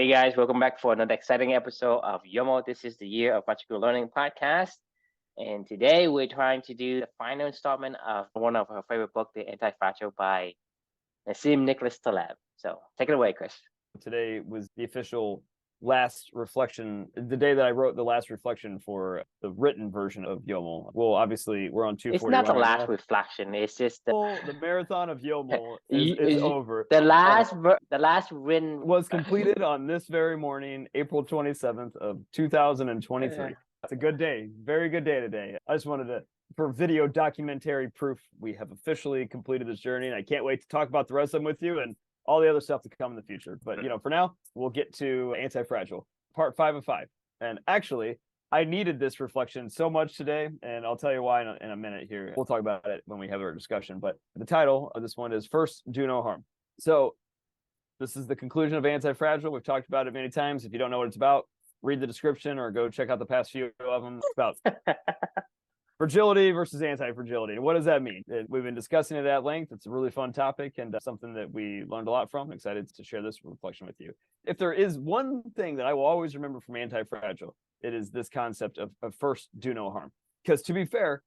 Hey guys, welcome back for another exciting episode of YOML. This is the Year of Magical Learning podcast. And today we're trying to do the final installment of one of our favorite books, The Antifragile by Nassim Taleb. So take it away, Chris. Today was the official last reflection, the day that I wrote the last reflection for the written version of YOML. Well, obviously, we're on 241. It's not the right last now. reflection. It's just The marathon of YOML is over. the last written was completed on this very morning, April 27th of 2023. It's a good day. Very good day today. I just wanted to, for video documentary proof, we have officially completed this journey, and I can't wait to talk about the rest of them with you and all the other stuff to come in the future. But, for now, we'll get to Antifragile, part 5 of 5. And actually, I needed this reflection so much today, and I'll tell you why in a minute here. We'll talk about it when we have our discussion. But the title of this one is First, Do No Harm. So this is the conclusion of Antifragile. We've talked about it many times. If you don't know what it's about, read the description or go check out the past few of them. It's about fragility versus anti-fragility. What does that mean? We've been discussing it at length. It's a really fun topic and something that we learned a lot from. I'm excited to share this reflection with you. If there is one thing that I will always remember from Antifragile, it is this concept of first, do no harm. Because to be fair,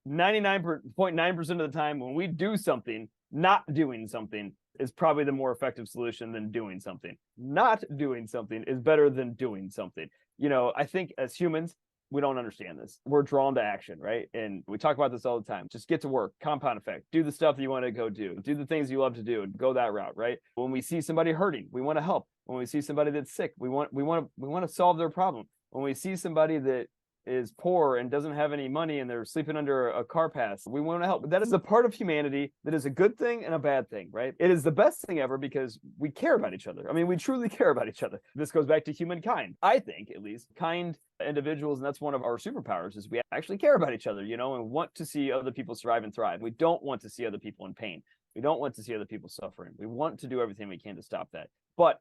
99.9% of the time when we do something, not doing something is probably the more effective solution than doing something. Not doing something is better than doing something. I think as humans, we don't understand this. We're drawn to action, right? And we talk about this all the time. Just get to work, compound effect, do the stuff that you want to go do the things you love to do and go that route, right? When we see somebody hurting, we want to help. When we see somebody that's sick, we want to solve their problem. When we see somebody that is poor and doesn't have any money and they're sleeping under a car pass, we want to help. That is a part of humanity that is a good thing and a bad thing, right? It is the best thing ever because we care about each other. I mean, we truly care about each other. This goes back to humankind. I think, at least, kind individuals, and that's one of our superpowers, is we actually care about each other, and want to see other people survive and thrive. We don't want to see other people in pain. We don't want to see other people suffering. We want to do everything we can to stop that. But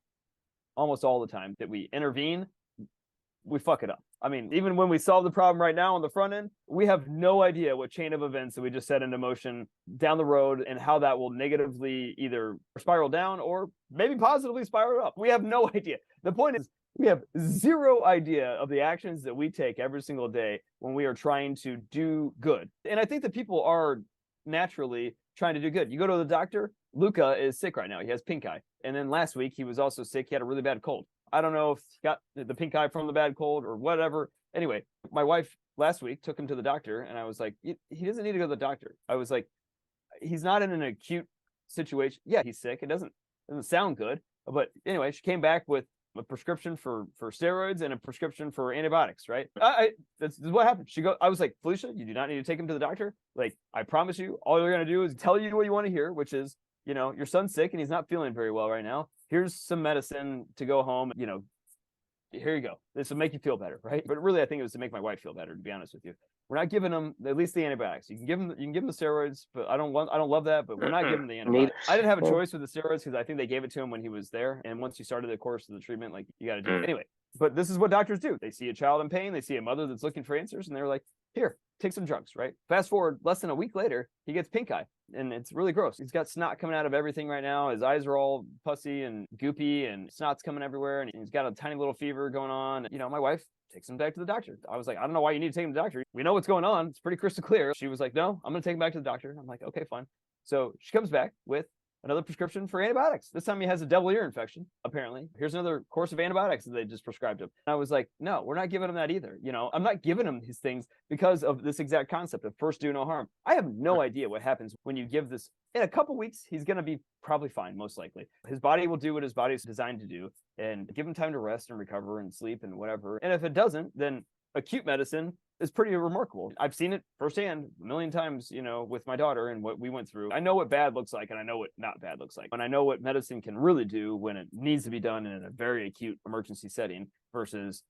almost all the time that we intervene, we fuck it up. I mean, even when we solve the problem right now on the front end, we have no idea what chain of events that we just set into motion down the road and how that will negatively either spiral down or maybe positively spiral up. We have no idea. The point is, we have zero idea of the actions that we take every single day when we are trying to do good. And I think that people are naturally trying to do good. You go to the doctor, Luca is sick right now. He has pink eye. And then last week, he was also sick. He had a really bad cold. I don't know if he got the pink eye from the bad cold or whatever. Anyway, my wife last week took him to the doctor, and I was like, he doesn't need to go to the doctor. I was like, he's not in an acute situation. Yeah, he's sick. It doesn't sound good. But anyway, she came back with a prescription for steroids and a prescription for antibiotics, right? That's what happened. I was like, Felicia, you do not need to take him to the doctor. Like, I promise you, all you're going to do is tell you what you want to hear, which is, your son's sick and he's not feeling very well right now. Here's some medicine to go home. Here you go. This will make you feel better, right? But really, I think it was to make my wife feel better, to be honest with you. We're not giving them at least the antibiotics. You can give them the steroids, but I don't love that, but we're not giving them the antibiotics. I didn't have a choice with the steroids because I think they gave it to him when he was there. And once you started the course of the treatment, like, you got to do it anyway. But this is what doctors do. They see a child in pain, they see a mother that's looking for answers, and they're like, here, take some drugs, right? Fast forward less than a week later, he gets pink eye, and it's really gross. He's got snot coming out of everything right now. His eyes are all pussy and goopy, and snot's coming everywhere, and he's got a tiny little fever going on. My wife takes him back to the doctor. I was like, I don't know why you need to take him to the doctor. We know what's going on. It's pretty crystal clear. She was like, no, I'm going to take him back to the doctor. I'm like, okay, fine. So she comes back with another prescription for antibiotics. This time he has a double ear infection, apparently. Here's another course of antibiotics that they just prescribed him. And I was like, no, we're not giving him that either. I'm not giving him these things because of this exact concept of first do no harm. I have no idea what happens when you give this. In a couple weeks, he's going to be probably fine, most likely. His body will do what his body is designed to do, and give him time to rest and recover and sleep and whatever. And if it doesn't, then acute medicine is pretty remarkable. I've seen it firsthand a million times, with my daughter and what we went through. I know what bad looks like, and I know what not bad looks like. And I know what medicine can really do when it needs to be done in a very acute emergency setting versus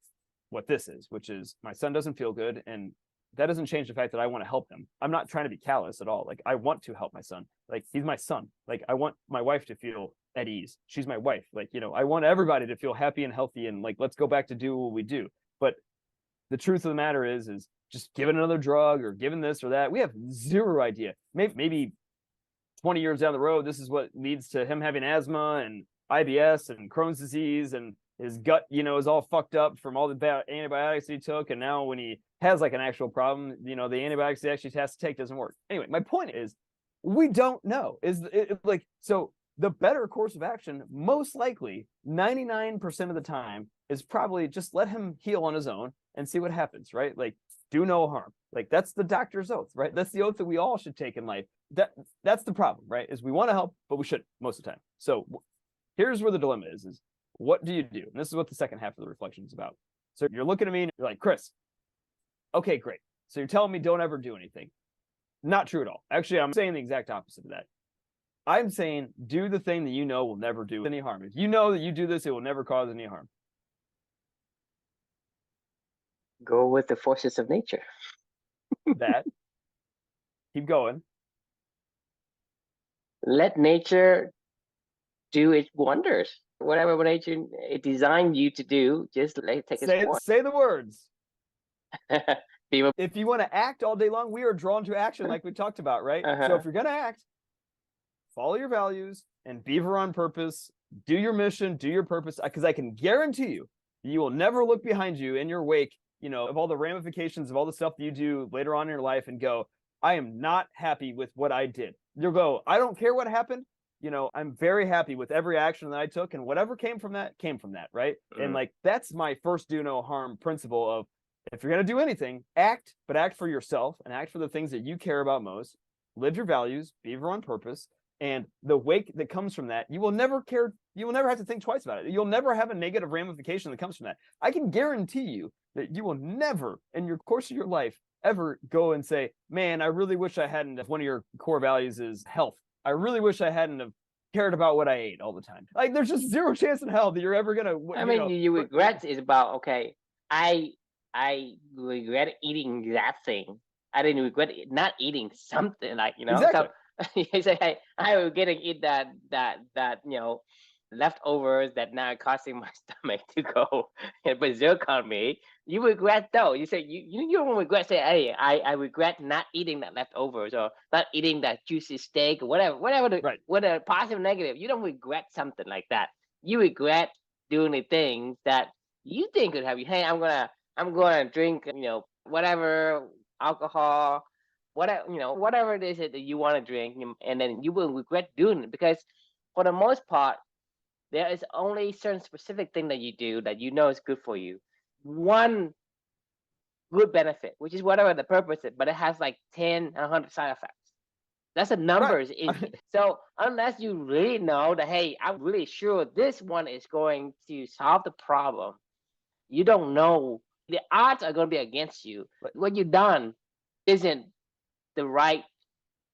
what this is, which is my son doesn't feel good, and that doesn't change the fact that I want to help him. I'm not trying to be callous at all. Like, I want to help my son. Like, he's my son. Like, I want my wife to feel at ease. She's my wife. Like, I want everybody to feel happy and healthy, and like, let's go back to do what we do. But the truth of the matter is just giving another drug or giving this or that. We have zero idea. Maybe 20 years down the road, this is what leads to him having asthma and IBS and Crohn's disease, and his gut, is all fucked up from all the bad antibiotics he took. And now when he has like an actual problem, the antibiotics he actually has to take doesn't work. Anyway, my point is, we don't know. So the better course of action, most likely 99% of the time, is probably just let him heal on his own and see what happens, right? Like, do no harm. Like, that's the doctor's oath, right? That's the oath that we all should take in life. That's the problem, right? Is we want to help, but we shouldn't most of the time. So here's where the dilemma is what do you do? And this is what the second half of the reflection is about. So you're looking at me and you're like, Chris, okay, great. So you're telling me don't ever do anything. Not true at all. Actually, I'm saying the exact opposite of that. I'm saying do the thing that you know will never do any harm. If you know that you do this, it will never cause any harm. Go with the forces of nature. That. Keep going. Let nature do its wonders. Whatever nature it designed you to do, just let it take its course. Say the words. People, If you want to act all day long, we are drawn to action like we talked about, right? So if you're going to act, follow your values and be on purpose, do your mission, do your purpose, because I can guarantee you will never look behind you in your wake, of all the ramifications of all the stuff that you do later on in your life and go, I am not happy with what I did. You'll go, I don't care what happened. I'm very happy with every action that I took, and whatever came from that, right? And like, that's my first do no harm principle of, if you're going to do anything, act, but act for yourself and act for the things that you care about most. Live your values, be on purpose. And the wake that comes from that, you will never care. You will never have to think twice about it. You'll never have a negative ramification that comes from that. I can guarantee you that you will never, in your course of your life, ever go and say, man, I really wish I hadn't, if one of your core values is health, I really wish I hadn't have cared about what I ate all the time. Like, there's just zero chance in hell that you're ever going to, you regret is about, okay, I regret eating that thing. I didn't regret not eating something, like, Exactly. So you say, hey, I regret to eat that leftovers that now causing my stomach to go berserk on me. You regret though. You say you don't regret. Say, hey, I regret not eating that leftovers or not eating that juicy steak or whatever whether positive or negative. You don't regret something like that. You regret doing the things that you think could help you. Hey, I'm gonna drink, whatever alcohol, whatever it is that you want to drink, and then you will regret doing it, because for the most part, there is only certain specific thing that you do that is good for you. One good benefit, which is whatever the purpose is, but it has like 10 and 100 side effects. That's the numbers. Right. So unless you really know that, hey, I'm really sure this one is going to solve the problem, you don't know. The odds are going to be against you. What you've done isn't the right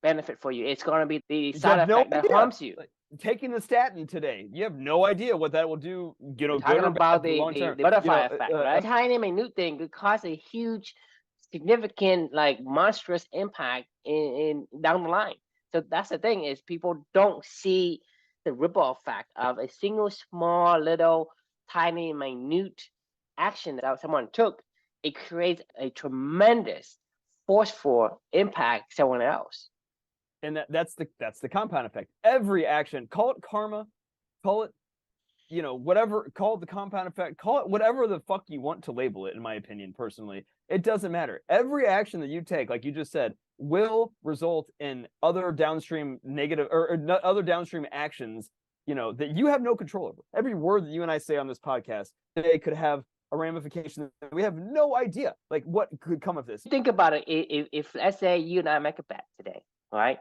benefit for you. It's going to be the side effect that harms you. Taking the statin today, you have no idea what that will do. Talking about the butterfly effect, right? A tiny minute thing could cause a huge, significant, like monstrous impact in down the line. So that's the thing, is people don't see the ripple effect of a single small little tiny minute action that someone took. It creates a tremendous forceful impact someone else. And that's the compound effect. Every action, call it karma, call it, whatever, call it the compound effect, call it whatever the fuck you want to label it, in my opinion, personally. It doesn't matter. Every action that you take, like you just said, will result in other downstream negative or other downstream actions, that you have no control over. Every word that you and I say on this podcast today could have a ramification that we have no idea, like, what could come of this. Think about it. If let's say you and I make a bet today, right?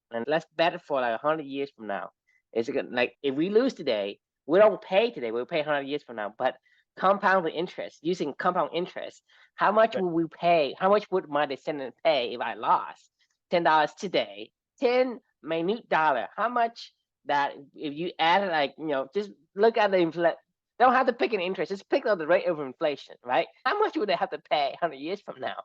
And let's bet it for like 100 years from now. It's like, if we lose today, we don't pay today. We'll pay 100 years from now. But compounded interest, using compound interest, how much will we pay? How much would my descendant pay if I lost $10 today? 10 minute dollar. How much that if you add, like, just look at the inflation. Don't have to pick an interest. Just pick up the rate of inflation, right? How much would they have to pay 100 years from now?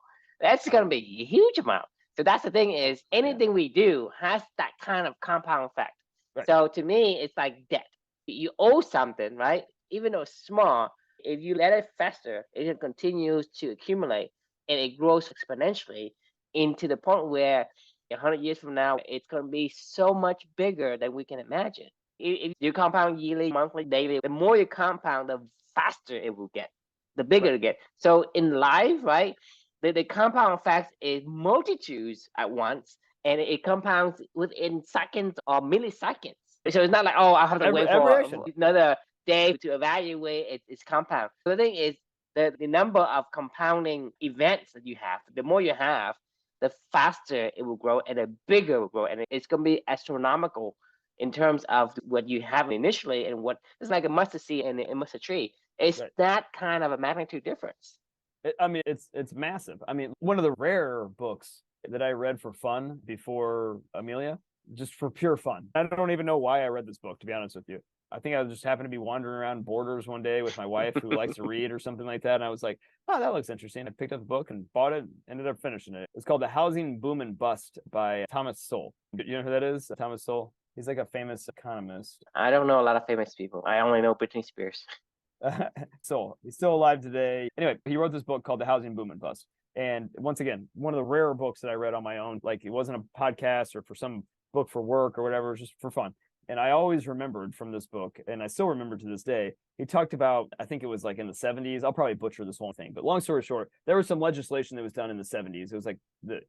That's going to be a huge amount. So that's the thing, is anything we do has that kind of compound effect. Right. So to me, it's like debt. You owe something, right? Even though it's small, if you let it fester, it continues to accumulate, and it grows exponentially into the point where 100 years from now, it's going to be so much bigger than we can imagine. If you compound yearly, monthly, daily, the more you compound, the faster it will get, the bigger Right. it get. So in life, right, the compound effect is multitudes at once, and it compounds within seconds or milliseconds. So it's not like, oh, I have to wait Every for action. another day to evaluate its compound. So the thing is, the number of compounding events that you have, the more you have, the faster it will grow and the bigger it will grow. And it's going to be astronomical in terms of what you have initially and what it's like a mustard seed and a mustard tree. It's Right. that kind of a magnitude difference. I mean, it's massive. I mean, one of the rare books that I read for fun before Amelia, just for pure fun. I don't even know why I read this book, to be honest with you. I think I just happened to be wandering around Borders one day with my wife who likes to read or something like that. And I was like, oh, that looks interesting. I picked up the book and bought it, ended up finishing it. It's called The Housing Boom and Bust by Thomas Sowell. You know who that is? Thomas Sowell? He's like a famous economist. I don't know a lot of famous people. I only know Britney Spears. So he's still alive today. Anyway, he wrote this book called The Housing Boom and Bust. And once again, one of the rare books that I read on my own. Like, it wasn't a podcast or for some book for work or whatever, it was just for fun. And I always remembered from this book, and I still remember to this day, he talked about, I think it was like in the 70s. I'll probably butcher this whole thing, but long story short, there was some legislation that was done in the 70s. It was like the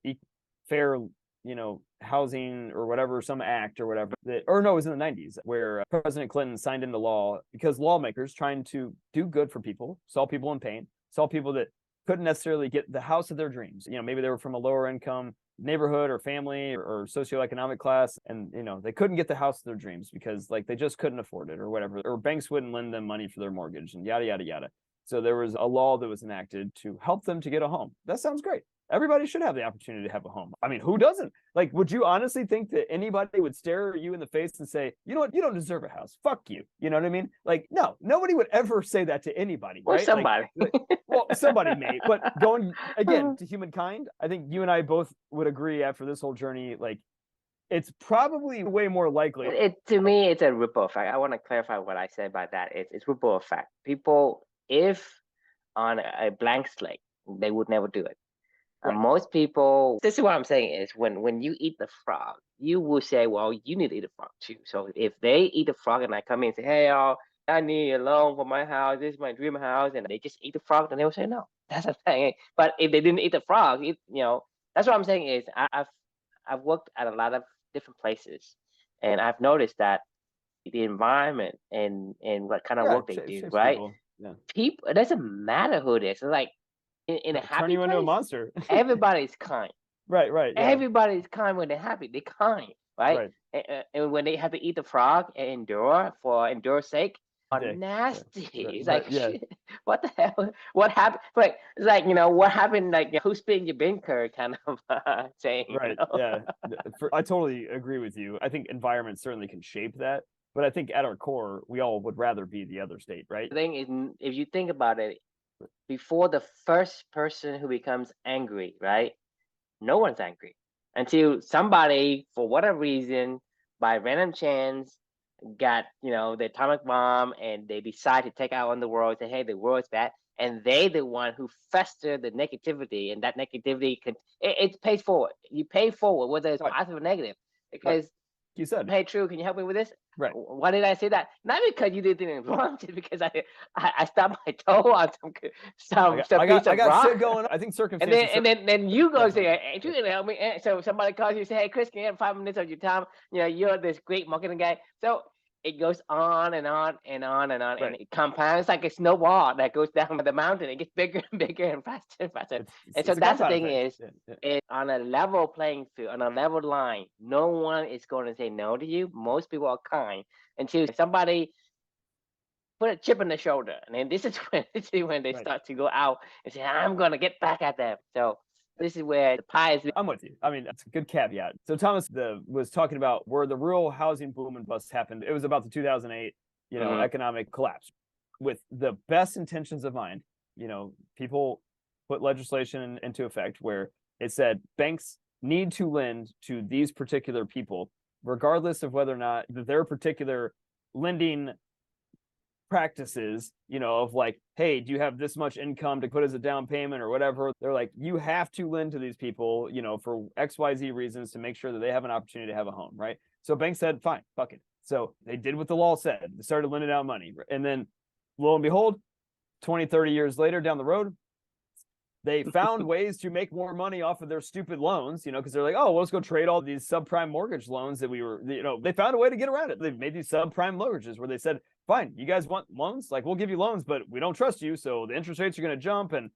fair, housing or whatever, some act or whatever that, or no, it was in the 90s where President Clinton signed into law because lawmakers trying to do good for people, saw people in pain, saw people that couldn't necessarily get the house of their dreams. Maybe they were from a lower income neighborhood or family or socioeconomic class, and they couldn't get the house of their dreams because like they just couldn't afford it or whatever, or banks wouldn't lend them money for their mortgage and yada yada yada. So there was a law that was enacted to help them to get a home. That sounds great. Everybody should have the opportunity to have a home. I mean, who doesn't? Like, would you honestly think that anybody would stare you in the face and say, you know what, you don't deserve a house, fuck you? You know what I mean? Like, no, nobody would ever say that to anybody, Or right? somebody. Well, somebody may, but going again to humankind, I think you and I both would agree after this whole journey, like, it's probably way more likely. To me, it's a ripple effect. I want to clarify what I said by that. It's ripple effect. People, if on a blank slate, they would never do it. Right. Most people, this is what I'm saying is when you eat the frog, you will say, well, you need to eat a frog too. So if they eat the frog and I come in and say, hey, y'all, I need a loan for my house, this is my dream house, and they just eat the frog, then they will say no. That's the thing. But if they didn't eat the frog, that's what I'm saying is I've worked at a lot of different places, and I've noticed that the environment and what kind of work they do, right? People. Yeah. People, it doesn't matter who it is. It's like in a happy turn you place, into a monster. everybody's kind. Right. Yeah. Everybody's kind when they're happy. They're kind, right? And when they have to eat the frog and endure's sake, are nasty. It's like, shit, what the hell? What happened? But it's like, what happened? Like, who spit in your binker kind of saying. Right. Yeah. I totally agree with you. I think environment certainly can shape that. But I think at our core, we all would rather be the other state, right? The thing is, if you think about it, before the first person who becomes angry, right? No one's angry until somebody, for whatever reason, by random chance, got the atomic bomb and they decide to take out on the world, say, hey, the world's bad, and they the one who fester the negativity, and that negativity it pays forward. You pay forward whether it's positive or negative, because you said, hey, True, can you help me with this? Right. Why did I say that? Not because you did anything wrong, just because I stubbed my toe on some piece of rock. I got shit going on. I think circumstances. And then you go say, hey, True, can you help me? And so somebody calls you and say, hey, Chris, can you have 5 minutes of your time? You're this great marketing guy. So it goes on and on and on and on, and it compounds like a snowball that goes down the mountain. It gets bigger and bigger and faster and faster. And so that's the thing is, it's on a level playing field, on a level line. No one is going to say no to you. Most people are kind until somebody put a chip on the shoulder, and then this is when they start to go out and say, I'm going to get back at them. So this is where the pie is. I'm with you. I mean, that's a good caveat. So Thomas was talking about where the real housing boom and bust happened. It was about the 2008, economic collapse. With the best intentions of mind, people put legislation into effect where it said banks need to lend to these particular people, regardless of whether or not their particular lending practices, of like, hey, do you have this much income to put as a down payment or whatever? They're like, you have to lend to these people, for XYZ reasons to make sure that they have an opportunity to have a home, right? So banks said, fine, fuck it. So they did what the law said. They started lending out money. And then lo and behold, 20, 30 years later down the road, they found ways to make more money off of their stupid loans, because they're like, oh, well, let's go trade all these subprime mortgage loans that we were, they found a way to get around it. They've made these subprime mortgages where they said, fine, you guys want loans? Like, we'll give you loans, but we don't trust you. So the interest rates are going to jump and,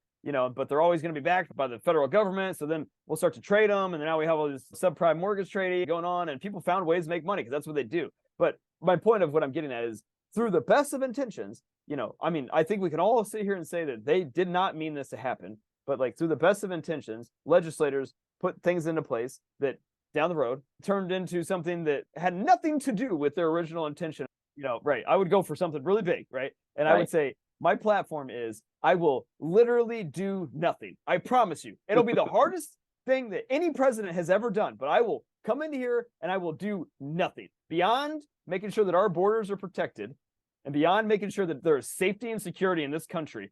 but they're always going to be backed by the federal government. So then we'll start to trade them. And then now we have all this subprime mortgage trading going on, and people found ways to make money because that's what they do. But my point of what I'm getting at is, through the best of intentions, I think we can all sit here and say that they did not mean this to happen. But like, through the best of intentions, legislators put things into place that down the road turned into something that had nothing to do with their original intention. Right. I would go for something really big, right? And I would say, my platform is, I will literally do nothing. I promise you. It'll be the hardest thing that any president has ever done, but I will come into here and I will do nothing beyond making sure that our borders are protected and beyond making sure that there is safety and security in this country.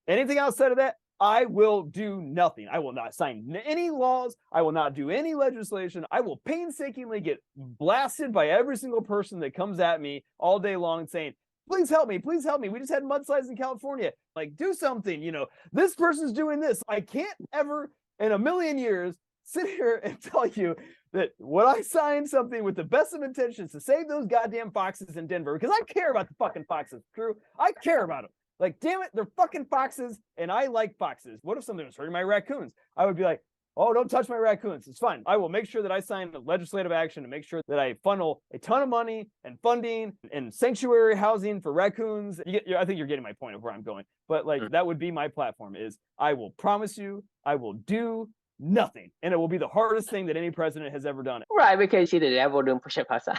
Anything outside of that, I will do nothing. I will not sign any laws. I will not do any legislation. I will painstakingly get blasted by every single person that comes at me all day long saying, please help me. Please help me. We just had mudslides in California. Like, do something. This person's doing this. I can't ever in a million years sit here and tell you that when I signed something with the best of intentions to save those goddamn foxes in Denver, because I care about the fucking foxes, Drew. I care about them. Like, damn it, they're fucking foxes, and I like foxes. What if something was hurting my raccoons? I would be like, oh, don't touch my raccoons. It's fine. I will make sure that I sign legislative action to make sure that I funnel a ton of money and funding and sanctuary housing for raccoons. I think you're getting my point of where I'm going. But like, that would be my platform is, I will promise you, I will do nothing. And it will be the hardest thing that any president has ever done. Right, because you see the devil doing push-up outside.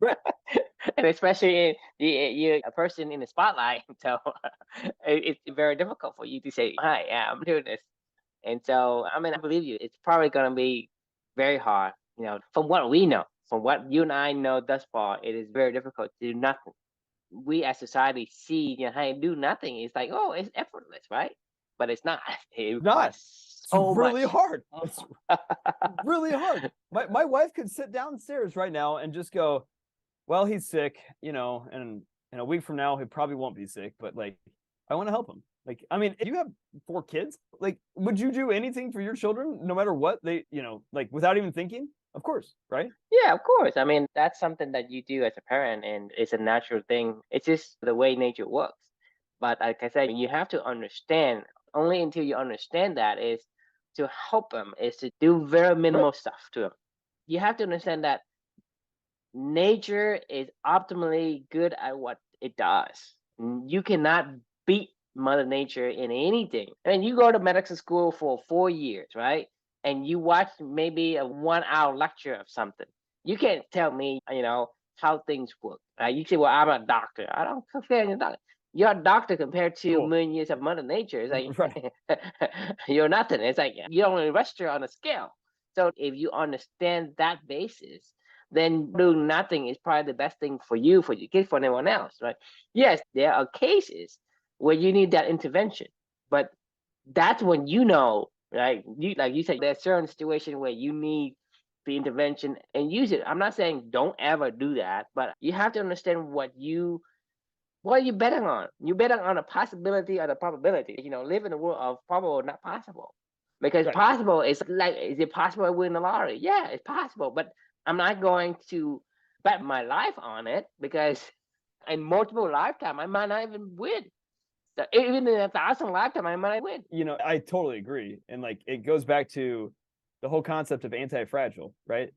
Right. And especially you're a person in the spotlight, so it's very difficult for you to say, hi, yeah, I'm doing this. And so, I believe you, it's probably going to be very hard. From what we know, from what you and I know thus far, it is very difficult to do nothing. We as society see, hey, do nothing. It's like, oh, it's effortless, right? But it's not. It's really much. Hard. It's really hard. My wife could sit downstairs right now and just go, well, he's sick, and in a week from now, he probably won't be sick, but like, I want to help him. Like, if you have 4 kids, like, would you do anything for your children, no matter what they, like, without even thinking? Of course, right? Yeah, of course. That's something that you do as a parent, and it's a natural thing. It's just the way nature works. But like I said, you have to understand, only until you understand that is to help them, is to do very minimal stuff to them. You have to understand that nature is optimally good at what it does. You cannot beat Mother Nature in anything. You go to medical school for 4 years, right? And you watch maybe a 1-hour lecture of something. You can't tell me, how things work. Right? You say, well, I'm a doctor. I don't compare you to a doctor. You're a doctor compared to a million years of Mother Nature. It's like, you're nothing. It's like, you don't register on a scale. So if you understand that basis, then doing nothing is probably the best thing for you, for your kids, for anyone else, right? Yes, there are cases where you need that intervention, but that's when right? Like you said, there's certain situations where you need the intervention and use it. I'm not saying don't ever do that, but you have to understand what are you betting on? You betting on a possibility or the probability. Live in a world of probable, not possible. Because possible is like, is it possible I win the lottery? Yeah, it's possible, but I'm not going to bet my life on it, because in multiple lifetimes, I might not even win. So even in 1,000 lifetimes, I might not win. I totally agree. And like, it goes back to the whole concept of anti-fragile, right?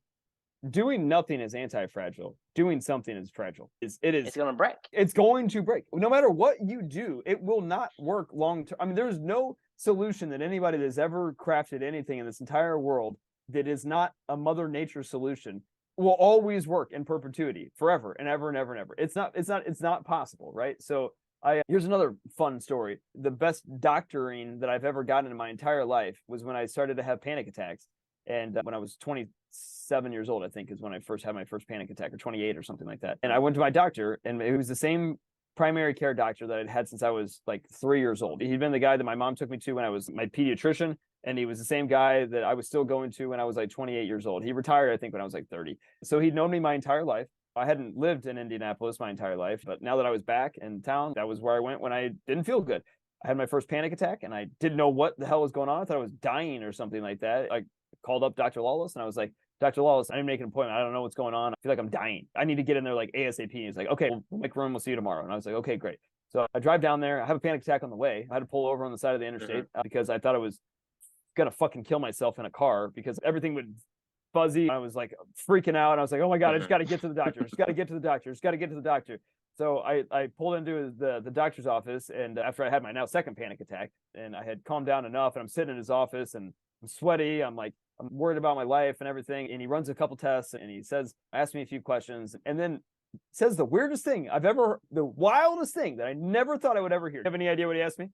Doing nothing is anti-fragile. Doing something is fragile. It's going to break. It's going to break. No matter what you do, it will not work long term. There's no solution that anybody that's ever crafted anything in this entire world that is not a Mother Nature solution will always work in perpetuity, forever and ever and ever and ever. It's not possible, right? So here's another fun story. The best doctoring that I've ever gotten in my entire life was when I started to have panic attacks. And when I was 27 years old, I think, is when I first had my first panic attack, or 28 or something like that. And I went to my doctor, and it was the same primary care doctor that I'd had since I was like 3 years old. He'd been the guy that my mom took me to when I was my pediatrician. And he was the same guy that I was still going to when I was like 28 years old. He retired, I think, when I was like 30. So he'd known me my entire life. I hadn't lived in Indianapolis my entire life, but now that I was back in town, that was where I went when I didn't feel good. I had my first panic attack and I didn't know what the hell was going on. I thought I was dying or something like that. I called up Dr. Lawless and I was like, Dr. Lawless, I didn't make an appointment. I don't know what's going on. I feel like I'm dying. I need to get in there like ASAP. He's like, okay, we'll make room. We'll see you tomorrow. And I was like, okay, great. So I drive down there. I have a panic attack on the way. I had to pull over on the side of the interstate because I thought I was gonna fucking kill myself in a car because everything would fuzzy. I was like freaking out. I was like, oh my God, I just got to get to the doctor. Just got to get to the doctor. Just got to get to the doctor. So I pulled into the doctor's office, and after I had my now second panic attack, and I had calmed down enough, and I'm sitting in his office, and I'm sweaty. I'm worried about my life and everything. And he runs a couple tests, and he asks me a few questions, and then says the weirdest thing I've ever, the wildest thing that I never thought I would ever hear. You have any idea what he asked me?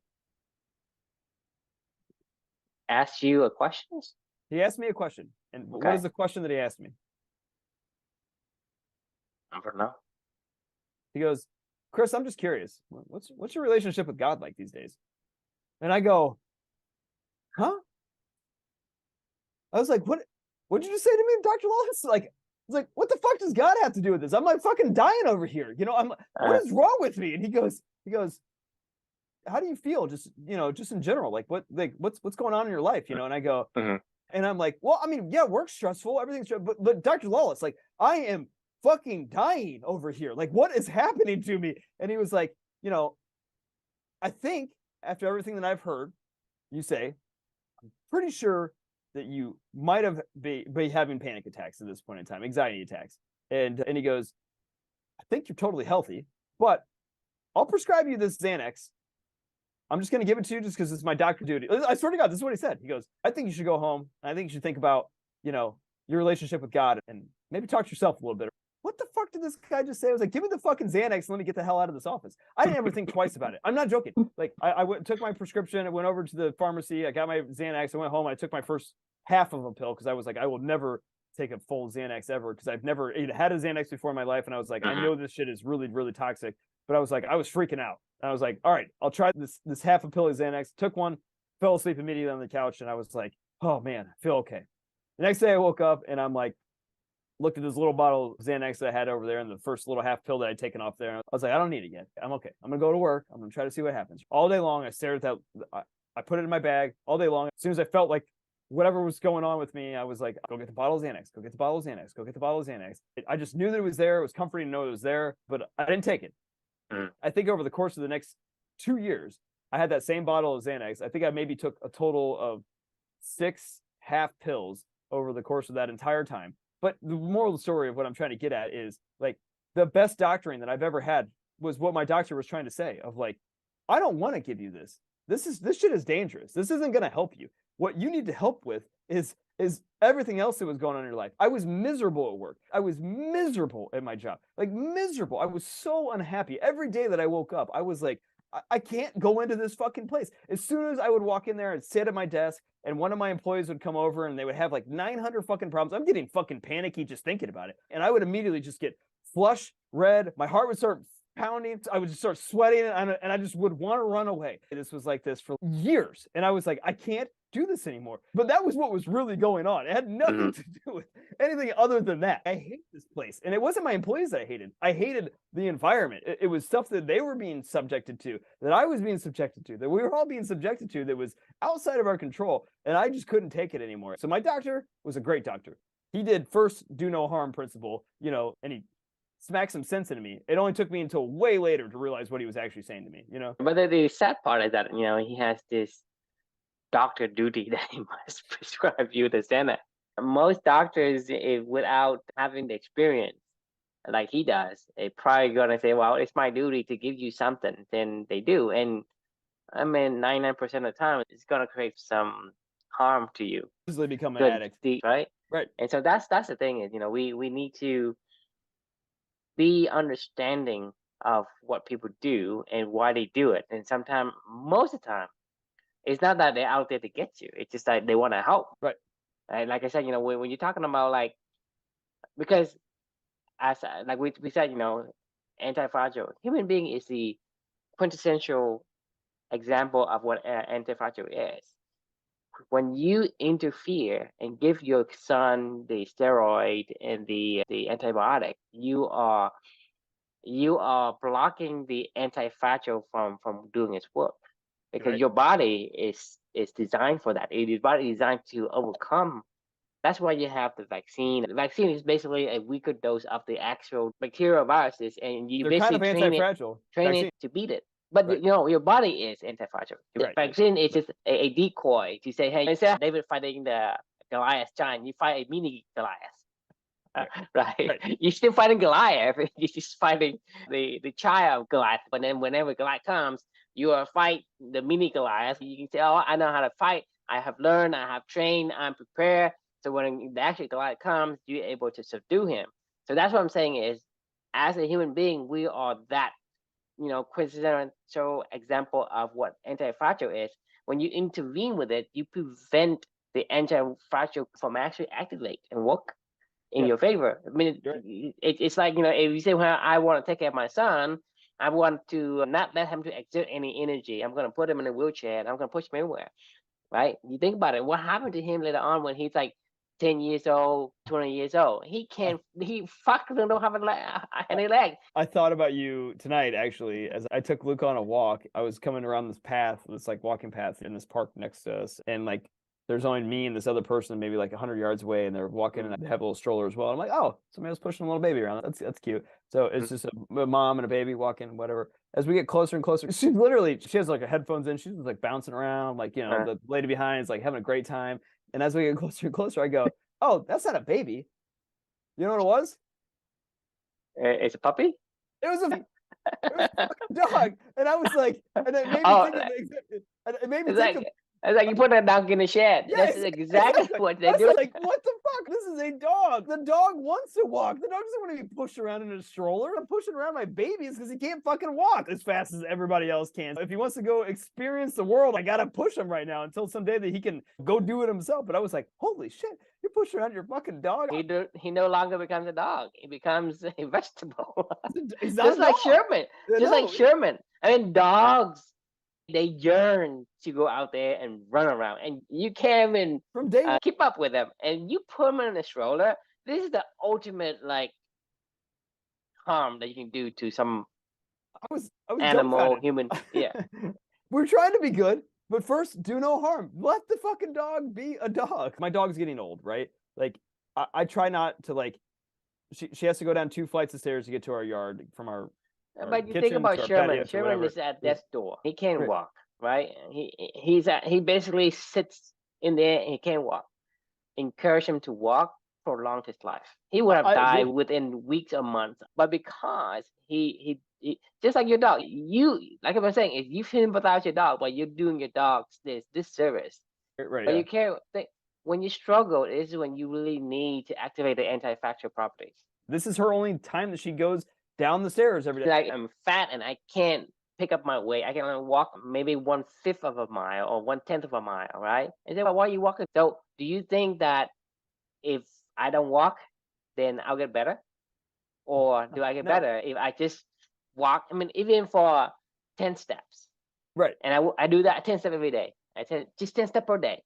Ask you a question? He asked me a question. And Okay. What is the question that he asked me? I don't know. He goes, Chris, I'm just curious. What's your relationship with God like these days? And I go, huh? I was like, what'd you just say to me, Dr. Lawrence? Like, it's like, what the fuck does God have to do with this? I'm like fucking dying over here. You know, what is wrong with me? And he goes, how do you feel? Just, just in general, like what's going on in your life? And I go, and I'm like, well, I mean, yeah, work's stressful, everything's stressful, but Dr. Lawless, like, I am fucking dying over here. Like, what is happening to me? And he was like, I think after everything that I've heard you say, I'm pretty sure that you might have be having panic attacks at this point in time, anxiety attacks. And he goes, I think you're totally healthy, but I'll prescribe you this Xanax. I'm just going to give it to you just because it's my doctor duty. I swear to God, this is what he said. He goes, I think you should go home. I think you should think about, your relationship with God and maybe talk to yourself a little bit. What the fuck did this guy just say? I was like, give me the fucking Xanax and let me get the hell out of this office. I didn't ever think twice about it. I'm not joking. Like, I took my prescription. I went over to the pharmacy. I got my Xanax. I went home. I took my first half of a pill because I was like, I will never take a full Xanax ever because I've never had a Xanax before in my life. And I was like, I know this shit is really, really toxic. But I was like, I was freaking out. I was like, all right, I'll try this half a pill of Xanax. Took one, fell asleep immediately on the couch, and I was like, oh man, I feel okay. The next day I woke up and I'm like, looked at this little bottle of Xanax that I had over there and the first little half pill that I'd taken off there. I was like, I don't need it yet. I'm okay. I'm gonna go to work. I'm gonna try to see what happens. All day long, I stared at that. I put it in my bag all day long. As soon as I felt like whatever was going on with me, I was like, go get the bottle of Xanax, go get the bottle of Xanax, go get the bottle of Xanax. I just knew that it was there. It was comforting to know it was there, but I didn't take it. I think over the course of the next 2 years, I had that same bottle of Xanax. I think I maybe took a total of 6 half pills over the course of that entire time. But the moral of the story of what I'm trying to get at is like the best doctoring that I've ever had was what my doctor was trying to say of like, I don't want to give you this. This shit is dangerous. This isn't going to help you. What you need to help with is everything else that was going on in your life. I was miserable at work. I was miserable at my job. Like miserable. I was so unhappy. Every day that I woke up, I was like, I can't go into this fucking place. As soon as I would walk in there and sit at my desk and one of my employees would come over and they would have like 900 fucking problems. I'm getting fucking panicky just thinking about it. And I would immediately just get flush red. My heart would start pounding. I would just start sweating and I just would want to run away. This was like this for years. And I was like, I can't do this anymore. But that was what was really going on. It had nothing to do with anything other than that. I hate this place. And it wasn't my employees that I hated. I hated the environment. It was stuff that they were being subjected to, that I was being subjected to, that we were all being subjected to that was outside of our control. And I just couldn't take it anymore. So my doctor was a great doctor. He did first do no harm principle, and he smacked some sense into me. It only took me until way later to realize what he was actually saying to me, But the sad part is that, he has this doctor duty that he must prescribe you the Xanax. Most doctors, without having the experience like he does, they probably gonna say, well, it's my duty to give you something. Then they do. And I mean, 99% of the time, it's gonna create some harm to you. Easily become an addict. Right? Right. And so that's the thing is, we need to be understanding of what people do and why they do it. And sometimes, most of the time, it's not that they're out there to get you. It's just that they want to help. Right. And like I said, when you're talking about like, because as like we said, anti-fragile, human being is the quintessential example of what anti-fragile is. when you interfere and give your son the steroid and the antibiotic, you are blocking the anti-fragile from doing its work, because Right. your body is designed for that. Your body is designed to overcome. That's why you have the vaccine. The vaccine is basically a weaker dose of the actual bacterial viruses, and you They're kind basically of anti-fragile train vaccine. it to beat it. But Right. your body is anti-fragile. The Right. vaccine is just a decoy to say, hey, instead of David fighting the Goliath giant, you fight a mini Goliath. Right. Right. Right. You're still fighting Goliath. You're just fighting the child of Goliath. But then whenever Goliath comes, you fight the mini Goliath. You can say, oh, I know how to fight. I have learned. I have trained. I'm prepared. So when the actual Goliath comes, you're able to subdue him. So that's what I'm saying is, as a human being, we are that, quintessential example of what anti-fragile is. When you intervene with it, you prevent the anti-fragile from actually activate and work in Yeah. your favor. I mean, Right. it's like, if you say, well, I want to take care of my son, I want to not let him to exert any energy. I'm going to put him in a wheelchair and I'm going to push him anywhere, right? You think about it. What happened to him later on when he's like 10 years old, 20 years old? He fucking don't have any leg. I thought about you tonight, actually, as I took Luke on a walk. I was coming around this path, this like walking path in this park next to us, and like there's only me and this other person maybe like 100 yards away, and they're walking and they have a little stroller as well. I'm like, oh, somebody was pushing a little baby around. That's cute. So it's just a mom and a baby walking, whatever. As we get closer and closer, she has like her headphones in. She's like bouncing around, like, the lady behind is like having a great time. And as we get closer and closer, I go, oh, that's not a baby. You know what it was? It's a puppy. It was a fucking dog, and I was like, and it made me Oh, think of it made me it's think like of it's like you put a dog in the shed. That's yes, exactly what I they was do. like, what the fuck? This is a dog. The dog wants to walk. The dog doesn't want to be pushed around in a stroller. I'm pushing around my babies because he can't fucking walk as fast as everybody else can. If he wants to go experience the world, I gotta push him right now until someday that he can go do it himself. But I was like, holy shit, you're pushing around your fucking dog. He no longer becomes a dog. He becomes a vegetable. He's not Just a like dog. Sherman. Yeah, Just like no. Sherman. I mean, dogs, they yearn to go out there and run around, and you can't even From day one. keep up with them. And you put them in a stroller. This is the ultimate like harm that you can do to some I was animal, dumbfounded. human. Yeah. We're trying to be good, but first, do no harm. Let the fucking dog be a dog. My dog's getting old, right? Like, I try not to like. She has to go down 2 flights of stairs to get to our yard from our But you think kitchen about to our Sherman. patio to Sherman whatever. is at death's door. He can't Right. walk, right? He basically sits in there and he can't walk. Encourage him to walk, prolong his life. He would have I died agree. within weeks or months. But because he just like your dog, like I was saying, if you sympathize your dog, but you're doing your dog this service. Right. But Yeah. you can't think when you struggle is when you really need to activate the anti-fracture properties. This is her only time that she goes down the stairs every day. Like I'm fat and I can't pick up my weight. I can only walk maybe 1/5 of a mile or 1/10 of a mile, right? And then why are you walking? So do you think that if I don't walk, then I'll get better? Or do I get No. better if I just walk? I mean, even for 10 steps. Right. And I do that 10 steps every day. Just 10 steps per day.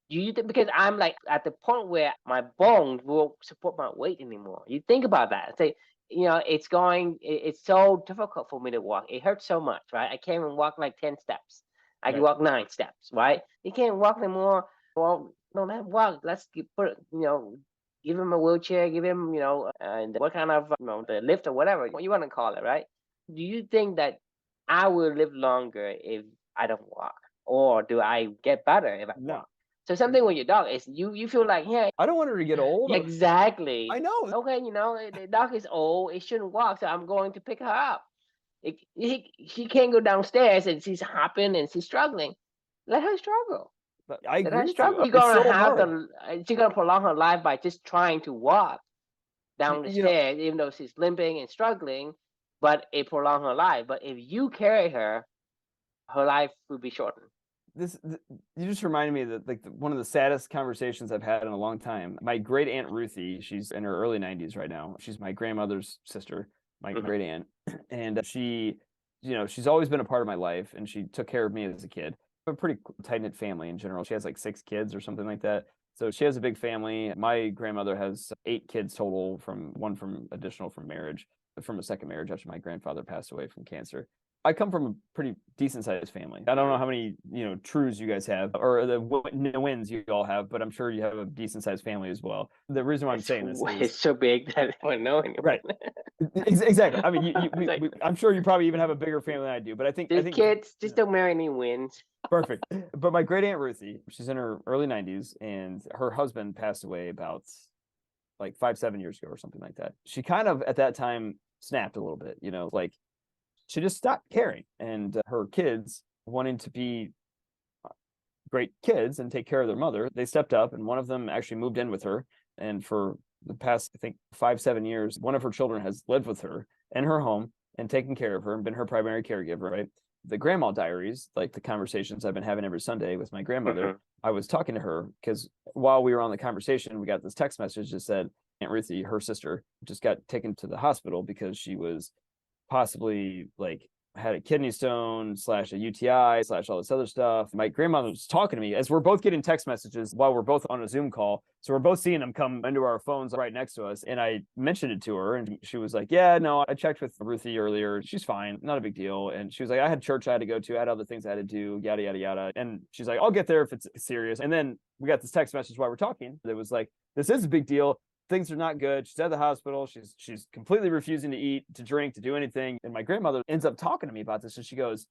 Do you think, because I'm like at the point where my bones will support my weight anymore? You think about that. Say, it's so difficult for me to walk. It hurts so much, right? I can't even walk like 10 steps. I can Right. walk 9 steps, right? You can't walk anymore. Well, no, not walk. Let's give him a wheelchair, give him, and what kind of, the lift or whatever you want to call it, right? Do you think that I will live longer if I don't walk? Or do I get better if I No. walk? So something with your dog is you feel like, yeah, I don't want her to get old. exactly. I know. Okay, the dog is old, it shouldn't walk, so I'm going to pick her up. She can't go downstairs and she's hopping and she's struggling. Let her struggle. I Let agree her with you. struggle. She's It's gonna so have hard. she's gonna prolong her life by just trying to walk down the You know, stairs, even though she's limping and struggling, but it prolong her life. But if you carry her, her life will be shortened. You just reminded me that like one of the saddest conversations I've had in a long time. My great aunt Ruthie, she's in her early 90s right now. She's my grandmother's sister, my Mhm. great aunt, and she's always been a part of my life, and she took care of me as a kid. A pretty tight-knit family in general. She has like 6 kids or something like that. So she has a big family. My grandmother has 8 kids total, from additional from marriage, from a second marriage after my grandfather passed away from cancer. I come from a pretty decent sized family. I don't know how many, trues you guys have, or the wins you all have, but I'm sure you have a decent sized family as well. The reason why I'm saying this It's is so big that I don't know anyone. right. Exactly. I mean, Like, I'm sure you probably even have a bigger family than I do, but I think kids just don't marry any wins. perfect. But my great aunt Ruthie, she's in her early 90s, and her husband passed away about like 5-7 years ago or something like that. She kind of at that time snapped a little bit, like she just stopped caring, and her kids, wanting to be great kids and take care of their mother, they stepped up, and one of them actually moved in with her. And for the past, I think, 5-7 years, one of her children has lived with her in her home and taken care of her and been her primary caregiver, right? The grandma diaries, like the conversations I've been having every Sunday with my grandmother, I was talking to her because while we were on the conversation, we got this text message that said Aunt Ruthie, her sister, just got taken to the hospital because she was possibly like had a kidney stone / a UTI / all this other stuff. My grandmother was talking to me as we're both getting text messages while we're both on a Zoom call. So we're both seeing them come into our phones right next to us. And I mentioned it to her, and she was like, yeah, no, I checked with Ruthie earlier. She's fine. Not a big deal. And she was like, I had church I had to go to. I had other things I had to do, yada, yada, yada. And she's like, I'll get there if it's serious. And then we got this text message while we're talking. It was like, this is a big deal. Things are not good. She's at the hospital. She's completely refusing to eat, to drink, to do anything. And my grandmother ends up talking to me about this. And she goes,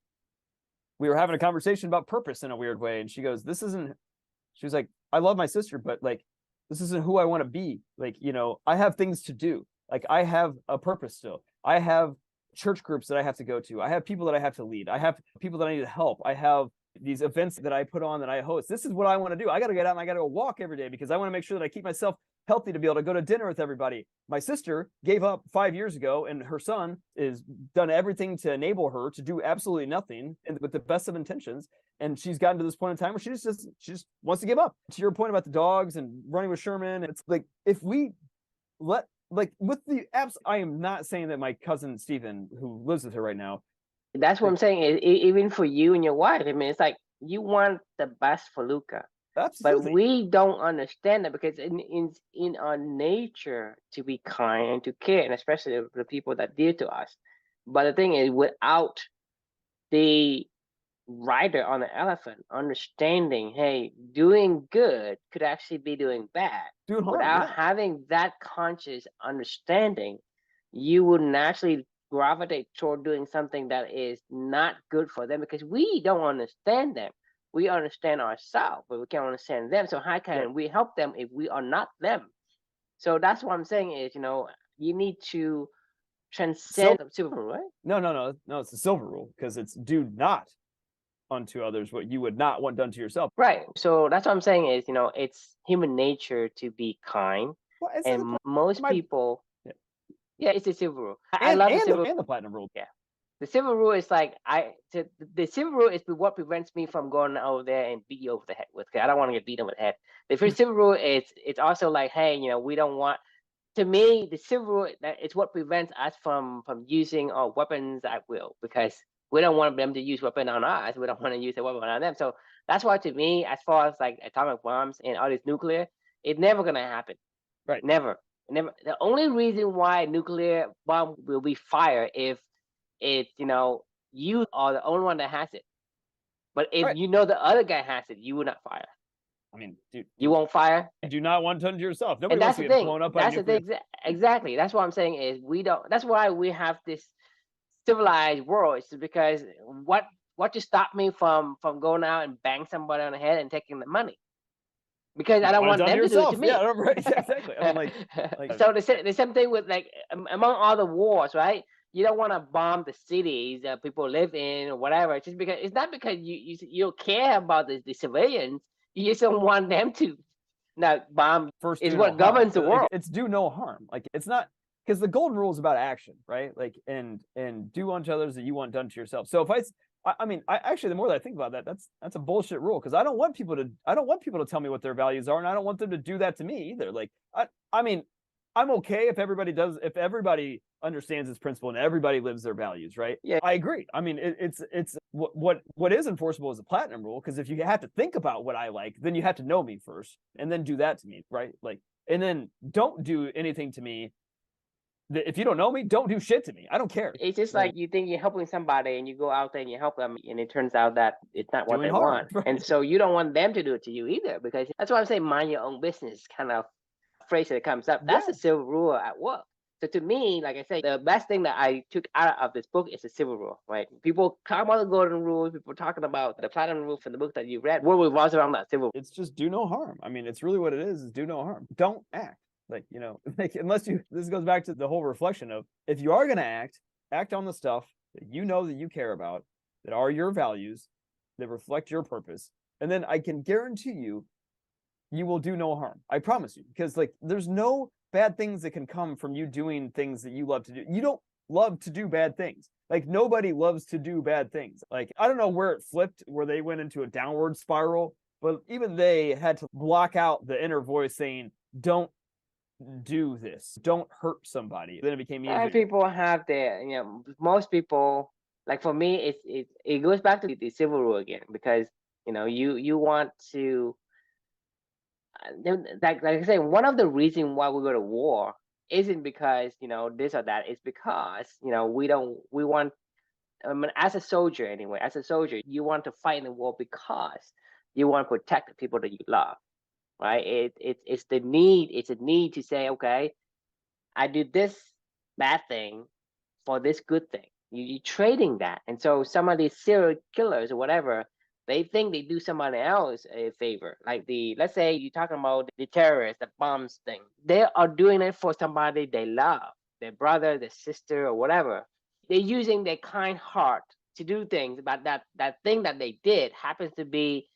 we were having a conversation about purpose in a weird way. And she goes, she was like, I love my sister, but like, this isn't who I want to be. Like, I have things to do. Like, I have a purpose still. I have church groups that I have to go to. I have people that I have to lead. I have people that I need to help. I have these events that I put on, that I host. This is what I want to do. I got to get out and I got to go walk every day because I want to make sure that I keep myself healthy to be able to go to dinner with everybody. My sister gave up 5 years ago, and her son is done everything to enable her to do absolutely nothing, and with the best of intentions. And she's gotten to this point in time where she just wants to give up. To your point about the dogs and running with Sherman, it's like, if we let, like, with the apps, I am not saying that my cousin Stephen, who lives with her right now, that's what I'm saying. Even for you and your wife, I mean, it's like you want the best for Luca. absolutely. But we don't understand that because in our nature to be kind and to care, and especially the people that dear to us. But the thing is, without the rider on the elephant understanding, hey, doing good could actually be doing bad. Doing harm, without yeah. having that conscious understanding, you would naturally gravitate toward doing something that is not good for them because we don't understand them. We understand ourselves, but we can't understand them. So how can we help them if we are not them? So that's what I'm saying is, you need to transcend the silver rule, right? No, it's the silver rule, because it's do not unto others what you would not want done to yourself. Right. So that's what I'm saying is, it's human nature to be kind. Well, And most people, yeah, it's the silver rule. I love the silver and the platinum rule. Yeah. The silver rule is like the silver rule is what prevents me from going over there and beat you over the head with. I don't want to get beat over the head. The first silver rule is it's also like, hey, we don't want. To me, the silver rule it's what prevents us from using our weapons at will, because we don't want them to use weapon on us. We don't want to use a weapon on them. So that's why, to me, as far as like atomic bombs and all this nuclear, it's never gonna happen. Right. Never. The only reason why a nuclear bomb will be fired if it's you are the only one that has it. But if the other guy has it, you will not fire. I mean, dude, you won't fire. You do not want done to yourself. Nobody and wants that's to the get thing. blown up by That's the nuclear. thing. Exactly. That's what I'm saying is we don't. That's why we have this civilized world. It's because what to stop me from going out and bang somebody on the head and taking the money? Because I don't want them to do it to me. Yeah, right. Exactly. I mean, like so the same thing with like among all the wars, right? You don't want to bomb the cities that people live in or whatever. It's just because it's not because you don't care about the civilians. You just don't want them to not bomb. First, is what governs the world. It's do no harm. Like, it's not, because the golden rule is about action, right? Like, and do unto others that you want done to yourself. So if I mean, actually, the more that I think about that, that's a bullshit rule, because I don't want people to tell me what their values are, and I don't want them to do that to me either. Like, I mean, I'm okay if everybody understands this principle and everybody lives their values, right? Yeah. I agree. I mean, it's what is enforceable is a platinum rule, because if you have to think about what I like, then you have to know me first and then do that to me, right? Like, and then don't do anything to me. If you don't know me, don't do shit to me. I don't care. It's just like you think you're helping somebody and you go out there and you help them, and it turns out that it's not what Doing they harm, want. right? And so you don't want them to do it to you either, because that's why I'm saying mind your own business kind of phrase that comes up. That's Yeah. a silver rule at work. So to me, like I say, the best thing that I took out of this book is the silver rule, right? People talk about the golden rule, people talking about the platinum rule from the book that you read. What revolves around that silver rule? It's just do no harm. I mean, it's really what it is do no harm. Don't act. Like, like, unless this goes back to the whole reflection of, if you are going to act on the stuff that you know that you care about, that are your values, that reflect your purpose. And then I can guarantee you, you will do no harm. I promise you, because like, there's no bad things that can come from you doing things that you love to do. You don't love to do bad things. Like, nobody loves to do bad things. Like, I don't know where it flipped, where they went into a downward spiral, but even they had to block out the inner voice saying, don't do this, don't hurt somebody. Then it became easier. People have their, most people, like for me, it goes back to the civil rule again, because you want to, like I say, one of the reasons why we go to war isn't because this or that. It's because we want, I mean, as a soldier anyway, you want to fight in the war because you want to protect the people that you love, right? It's the need. It's a need to say, okay, I do this bad thing for this good thing. You're trading that. And so some of these serial killers or whatever, they think they do somebody else a favor. Like let's say you're talking about the terrorists, the bombs thing. They are doing it for somebody they love, their brother, their sister, or whatever. They're using their kind heart to do things, but that thing that they did happens to be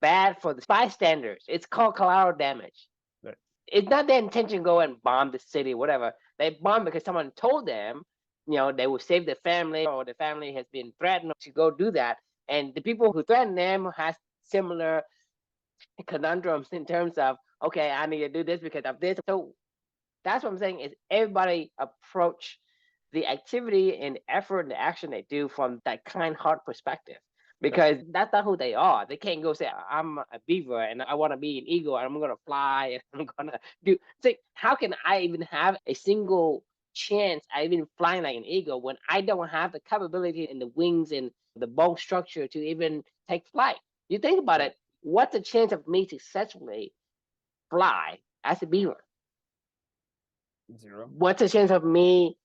bad for the bystanders. It's called collateral damage. Right. It's not their intention to go and bomb the city, whatever. They bomb because someone told them, they will save the family, or the family has been threatened to go do that. And the people who threaten them has similar conundrums in terms of, okay, I need to do this because of this. So that's what I'm saying, is everybody approach the activity and the effort and the action they do from that kind heart perspective, because that's not who they are. They can't go say, I'm a beaver and I want to be an eagle and I'm going to fly and I'm going to do. Say, how can I even have a single chance at even flying like an eagle when I don't have the capability and the wings and the bone structure to even take flight? You think about it, what's the chance of me successfully fly as a beaver? Zero. What's the chance of me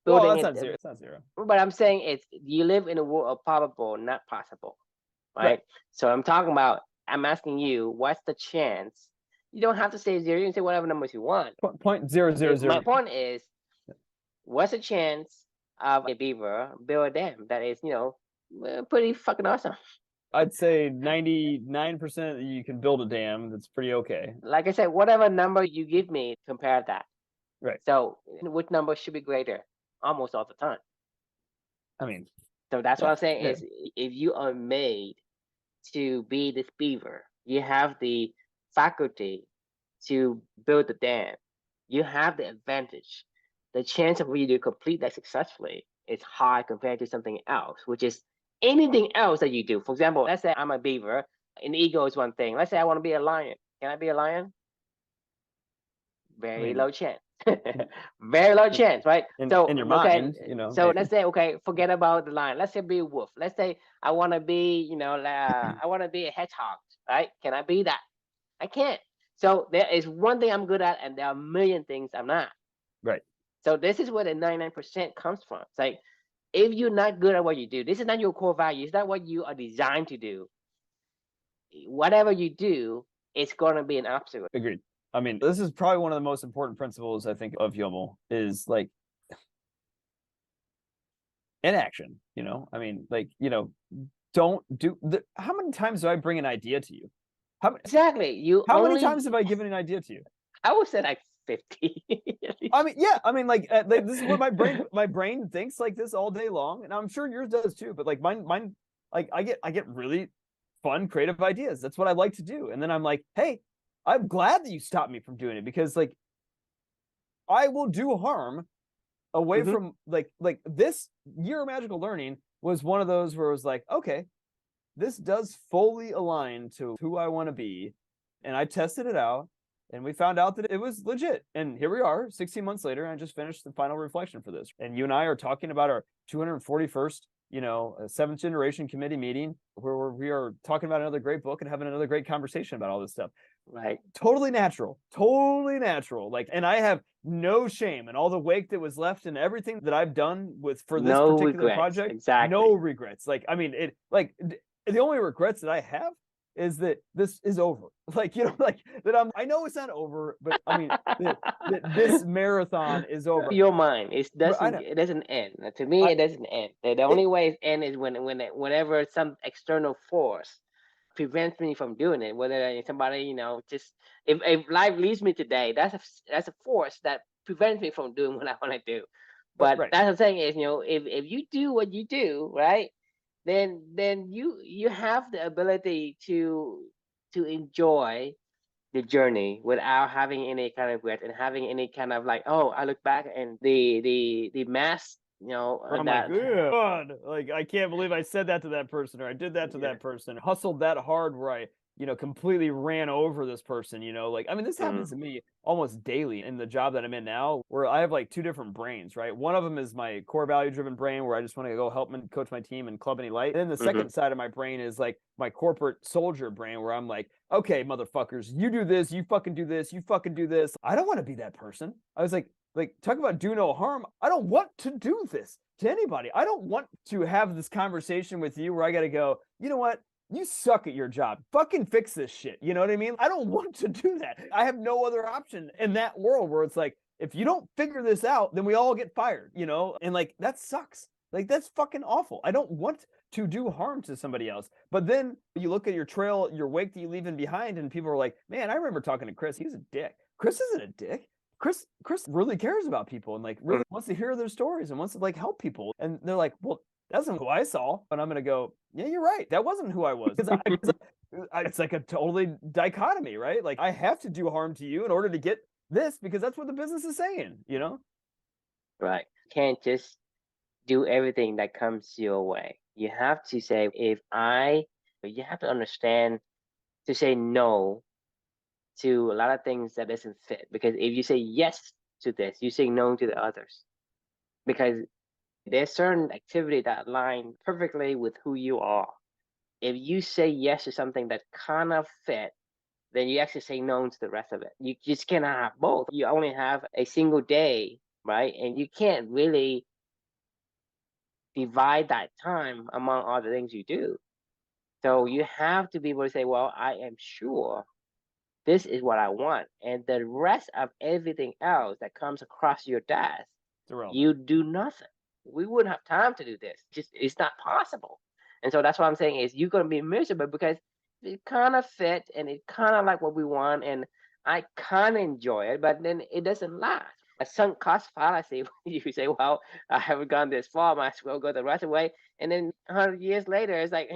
building Well, that's not zero. It's not zero. But I'm saying it's, you live in a world of probable, not possible, right? So I'm talking about, I'm asking you, what's the chance? You don't have to say zero. You can say whatever numbers you want. 0.000. My point is, what's the chance of a beaver build a dam that is, pretty fucking awesome? I'd say 99% you can build a dam that's pretty okay. Like I said, whatever number you give me, compare that. Right. So which number should be greater? Almost all the time. I mean, so that's what I'm saying is, if you are made to be this beaver, you have the faculty to build the dam, you have the advantage. The chance of you to complete that successfully is high compared to something else, which is anything else that you do. For example, let's say I'm a beaver, an eagle is one thing. Let's say I want to be a lion. Can I be a lion? Very low chance. Very low chance, right? In your mind, mind, So let's say, okay, forget about the lion. Let's say be a wolf. Let's say I want to be, I want to be a hedgehog, right? Can I be that? I can't. So there is one thing I'm good at, and there are a million things I'm not. Right. So this is where the 99% comes from. It's like, if you're not good at what you do, this is not your core value. It's not what you are designed to do. Whatever you do, it's going to be an obstacle. Agreed. I mean, this is probably one of the most important principles, I think, of YOML, is like inaction. I mean, like, don't do how many times do I bring an idea to you? Exactly. How many times have I given an idea to you? I would say like 50. I mean, yeah. I mean, like this is what my brain thinks like this all day long, and I'm sure yours does too. But like mine, like I get really fun, creative ideas. That's what I like to do. And then I'm like, hey, I'm glad that you stopped me from doing it, because like I will do harm away from like this year of magical learning was one of those where it was like, okay, this does fully align to who I want to be. And I tested it out and we found out that it was legit. And here we are 16 months later. And I just finished the final reflection for this. And you and I are talking about our 241st, seventh generation committee meeting where we are talking about another great book and having another great conversation about all this stuff. Right. Totally natural. Totally natural. Like, and I have no shame and all the wake that was left and everything that I've done for this No particular regrets. project. Exactly. No regrets. Like, I mean, the only regrets that I have is that this is over. Like, that I know it's not over, but I mean, that this marathon is over. Your mind, it doesn't end. To me, it doesn't end. The only way it ends is whenever some external force prevents me from doing it. Whether somebody, just if life leaves me today, that's a force that prevents me from doing what I want to do. But Right. that's what I'm saying is, if you do what you do, right, then you have the ability to enjoy the journey without having any kind of regret and having any kind of like, oh, I look back and the mass, I'm like, God, like I can't believe I said that to that person or I did that to that person, hustled that hard where I completely ran over this person, like, I mean, this happens to me almost daily in the job that I'm in now, where I have like two different brains, right? One of them is my core value driven brain where I just want to go help and coach my team and club any light. And then the second side of my brain is like my corporate soldier brain where I'm like, okay, motherfuckers, you do this, you fucking do this, you fucking do this. I don't want to be that person. I was like, talk about do no harm. I don't want to do this to anybody. I don't want to have this conversation with you where I got to go, you know what? You suck at your job. Fucking fix this shit. You know what I mean? I don't want to do that. I have no other option in that world where it's like, if you don't figure this out, then we all get fired, And like, that sucks. Like, that's fucking awful. I don't want to do harm to somebody else. But then you look at your trail, your wake that you leave in behind, and people are like, man, I remember talking to Chris. He's a dick. Chris isn't a dick. Chris really cares about people and like really wants to hear their stories and wants to like help people. And they're like, well, that's not who I saw. And I'm going to go, yeah, you're right. That wasn't who I was. It's like a totally dichotomy, right? Like I have to do harm to you in order to get this because that's what the business is saying, Right. Can't just do everything that comes your way. You have to say, you have to understand to say no to a lot of things that doesn't fit. Because if you say yes to this, you say no to the others. Because there's certain activity that align perfectly with who you are. If you say yes to something that kind of fit, then you actually say no to the rest of it. You just cannot have both. You only have a single day, right? And you can't really divide that time among all the things you do. So you have to be able to say, well, I am sure this is what I want. And the rest of everything else that comes across your desk, you do nothing. We wouldn't have time to do this. It's not possible. And so that's what I'm saying is you're going to be miserable because it kind of fit and it kind of like what we want. And I kind of enjoy it, but then it doesn't last. A sunk cost fallacy, you say, well, I haven't gone this far, might as well go the rest of the way. And then 100 years later, it's like,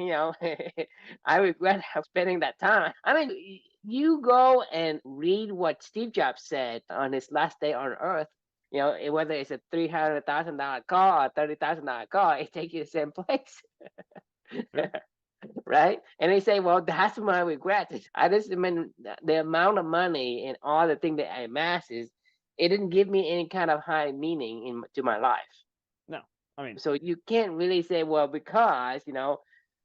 I regret spending that time. I mean, you go and read what Steve Jobs said on his last day on Earth. Whether it's a $300,000 car or $30,000 car, it takes you to the same place. Right? And they say, well, that's my regret. I just mean the amount of money and all the things that I amassed it didn't give me any kind of high meaning to my life. No, I mean, so you can't really say, well, because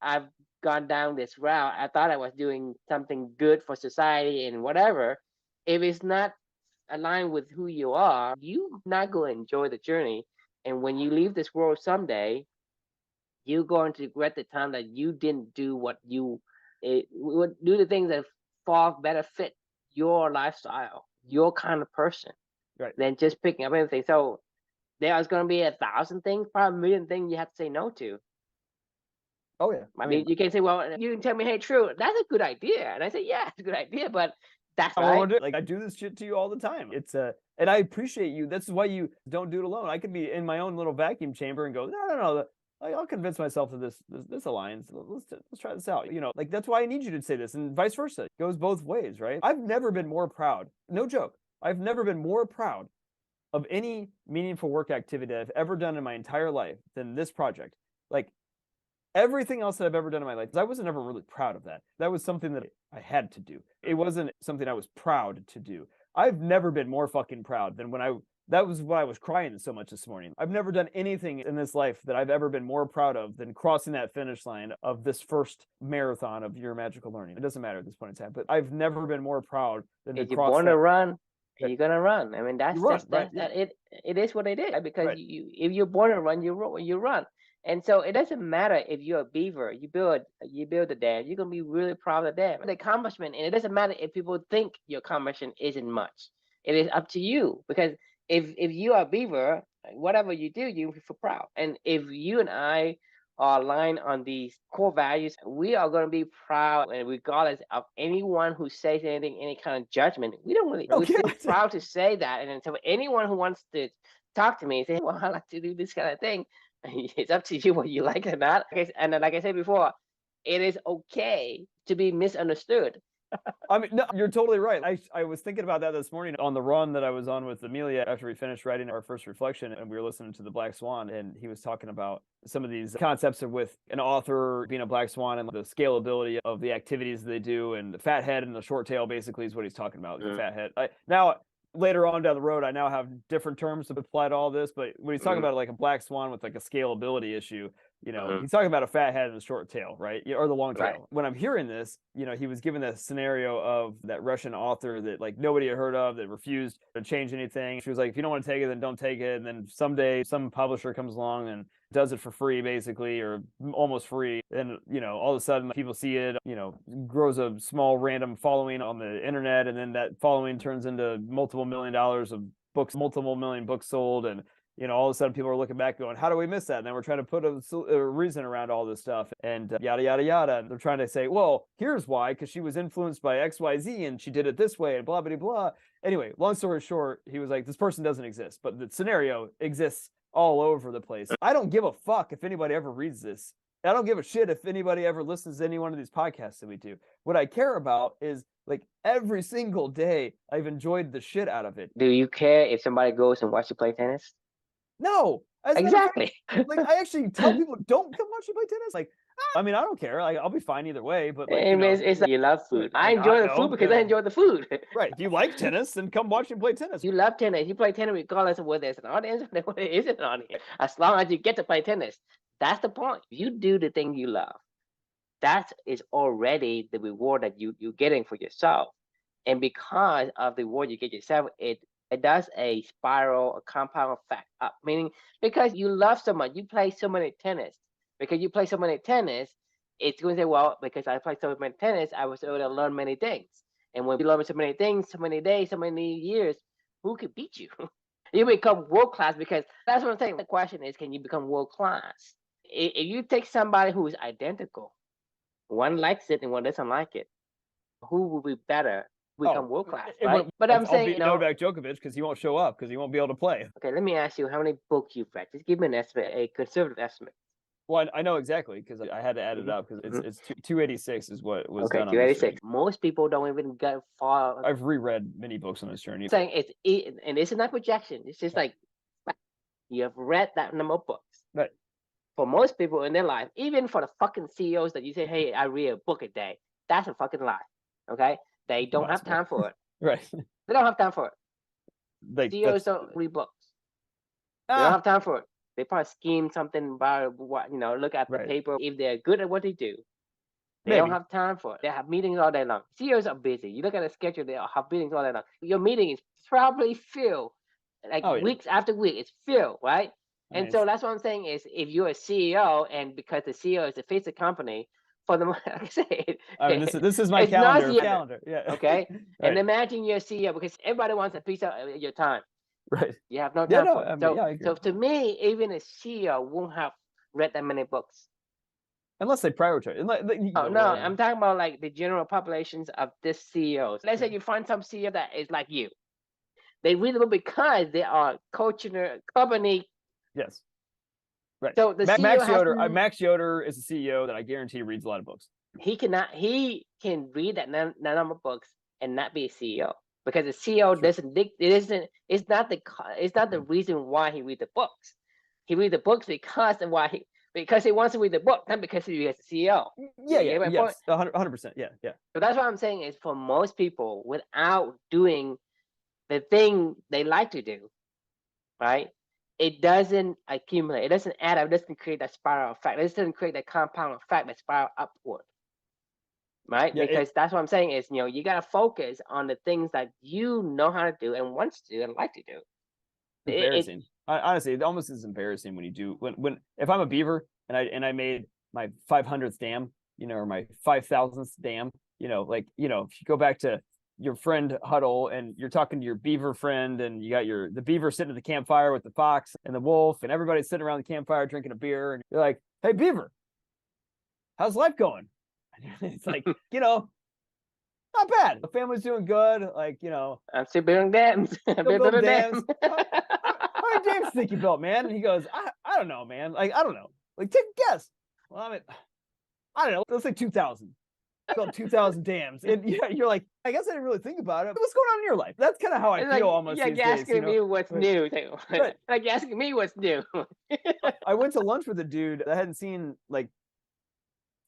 I've gone down this route, I thought I was doing something good for society and whatever. If it's not aligned with who you are, you're not going to enjoy the journey. And when you leave this world someday, you're going to regret the time that you didn't do do the things that far better fit your lifestyle, your kind of person, right, than just picking up everything. So there's going to be 1,000 things, probably a million things you have to say no to. Oh yeah. I mean, you can say, well, you can tell me, hey, true, that's a good idea. And I say, yeah, it's a good idea, but that's right. Like I do this shit to you all the time. It's and I appreciate you. That's why you don't do it alone. I could be in my own little vacuum chamber and go, no. I'll convince myself that this aligns. Let's try this out. Like that's why I need you to say this, and vice versa. It goes both ways, right? I've never been more proud. No joke. I've never been more proud of any meaningful work activity that I've ever done in my entire life than this project. Like everything else that I've ever done in my life, I wasn't ever really proud of that. That was something that I had to do. It wasn't something I was proud to do. I've never been more fucking proud than that was why I was crying so much this morning. I've never done anything in this life that I've ever been more proud of than crossing that finish line of this first marathon of Your Magical Learning. It doesn't matter at this point in time, but I've never been more proud than to If you're cross born that. to run, you're gonna run. I mean, that's You run, just right? that Yeah. it is what it is, right? Because Right. if you're born to run, you run. And so it doesn't matter if you're a beaver, you build a dam, you're gonna be really proud of that. The accomplishment, and it doesn't matter if people think your accomplishment isn't much. It is up to you, because if you are a beaver, whatever you do, you feel proud. And if you and I are aligned on these core values, we are going to be proud, and regardless of anyone who says anything, any kind of judgment, we don't really. We're still proud to say that. And so anyone who wants to talk to me and say, "Well, I like to do this kind of thing," it's up to you whether you like it or not. And like I said before, it is okay to be misunderstood. I mean, no, you're totally right. I was thinking about that this morning on the run that I was on with Amelia after we finished writing our first reflection, and we were listening to the Black Swan, and he was talking about some of these concepts with an author being a black swan and the scalability of the activities they do, and the fat head and the short tail basically is what he's talking about. The fat head. Now, later on down the road, I now have different terms to apply to all this, but when he's talking about like a black swan with like a scalability issue, he's talking about a fat head and a short tail, right? Or the long tail. Right. When I'm hearing this, he was given that scenario of that Russian author that like nobody had heard of, that refused to change anything. She was like, if you don't want to take it, then don't take it. And then someday some publisher comes along and does it for free, basically, or almost free. And, all of a sudden people see it, grows a small random following on the internet. And then that following turns into multiple $1 million of books, multiple million books sold. And, all of a sudden people are looking back going, how do we miss that? And then we're trying to put a reason around all this stuff and yada, yada, yada. And they're trying to say, well, here's why, because she was influenced by XYZ and she did it this way and blah, blah, blah. Anyway, long story short, he was like, this person doesn't exist, but the scenario exists all over the place. I don't give a fuck if anybody ever reads this. I don't give a shit if anybody ever listens to any one of these podcasts that we do. What I care about is like every single day I've enjoyed the shit out of it. Do you care if somebody goes and watch you play tennis? No. Exactly. Like I actually tell people, don't come watch me play tennis. Like, I mean, I don't care. Like, I'll be fine either way. But like, it's like you love food. Like, I enjoy the food because I enjoy the food. Right. If you like tennis, then come watch me play tennis. You love tennis. You play tennis regardless of whether it's an audience or whether it isn't an audience. As long as you get to play tennis, that's the point. You do the thing you love. That is already the reward that you're getting for yourself. And because of the reward you get yourself, it does a spiral, a compound effect up. Meaning, because you love so much, you play so many tennis. Because you play so many tennis, it's going to say, well, because I play so many tennis, I was able to learn many things. And when you learn so many things, so many days, so many years, who could beat you? You become world class, because that's what I'm saying. The question is, can you become world class? If you take somebody who is identical, one likes it and one doesn't like it, who will be better? Become world class, right? But I'm saying, Novak Djokovic, because he won't show up because he won't be able to play. Okay, let me ask you, how many books you've read? Just give me an estimate, a conservative estimate. Well, I know exactly because I had to add it up because it's 286 is what was done. Okay, 286. Most people don't even get far. I've reread many books on this journey. I'm saying and it's not projection. It's just like you have read that number of books. Right. For most people in their life, even for the fucking CEOs that you say, hey, I read a book a day, that's a fucking lie. Okay? They don't have time for it. Right. They don't have time for it. CEOs don't read books. They don't have time for it. They probably scheme something about what, look at the paper. If they're good at what they do, they don't have time for it. They have meetings all day long. CEOs are busy. You look at the schedule, they have meetings all day long. Your meeting is probably filled, weeks after week. It's filled, right? And so that's what I'm saying is, if you're a CEO, and because the CEO is the face of the company, for the like I said, I mean, this is my calendar. Yeah. Okay. Right. And imagine you're a CEO, because everybody wants a piece of your time. Right. You have no time for it. So to me, even a CEO won't have read that many books. Unless they prioritize. I'm talking about like the general populations of this CEOs. Let's say you find some CEO that is like you. They read the book because they are coaching a company. Yes. Right. So the Max Yoder is a CEO that I guarantee reads a lot of books. He can read that number of books and not be a CEO. because the CEO Sure. doesn't. It's not the reason why he read the books. He read the books because he wants to read the book, not because he is the CEO. Yeah, You get my point? yes, 100%. Yeah. So that's what I'm saying is for most people, without doing the thing they like to do, right? It doesn't accumulate. It doesn't add up. It doesn't create that spiral effect. It doesn't create that compound effect that spiral upward, right? Yeah, Because that's what I'm saying is, you got to focus on the things that you know how to do and want to do and like to do. embarrassing. Honestly, it almost is embarrassing when you do when if I'm a beaver and I made my 500th dam, or my 5,000th dam, if you go back to your friend huddle and you're talking to your beaver friend and you got the beaver sitting at the campfire with the fox and the wolf and everybody's sitting around the campfire drinking a beer and you're like, hey beaver, how's life going? It's like, not bad. The family's doing good. Like, I'm still building dams. I'm building dams. How many dams think you built, man? And he goes, I don't know, man. Like, I don't know. Like, take a guess. Well, I don't know. Let's say 2,000. Built 2,000 dams. And you're like, I guess I didn't really think about it. What's going on in your life? That's kind of how I feel almost these you're days. Asking me what's new. Right. Like you're asking me what's new. I went to lunch with a dude I hadn't seen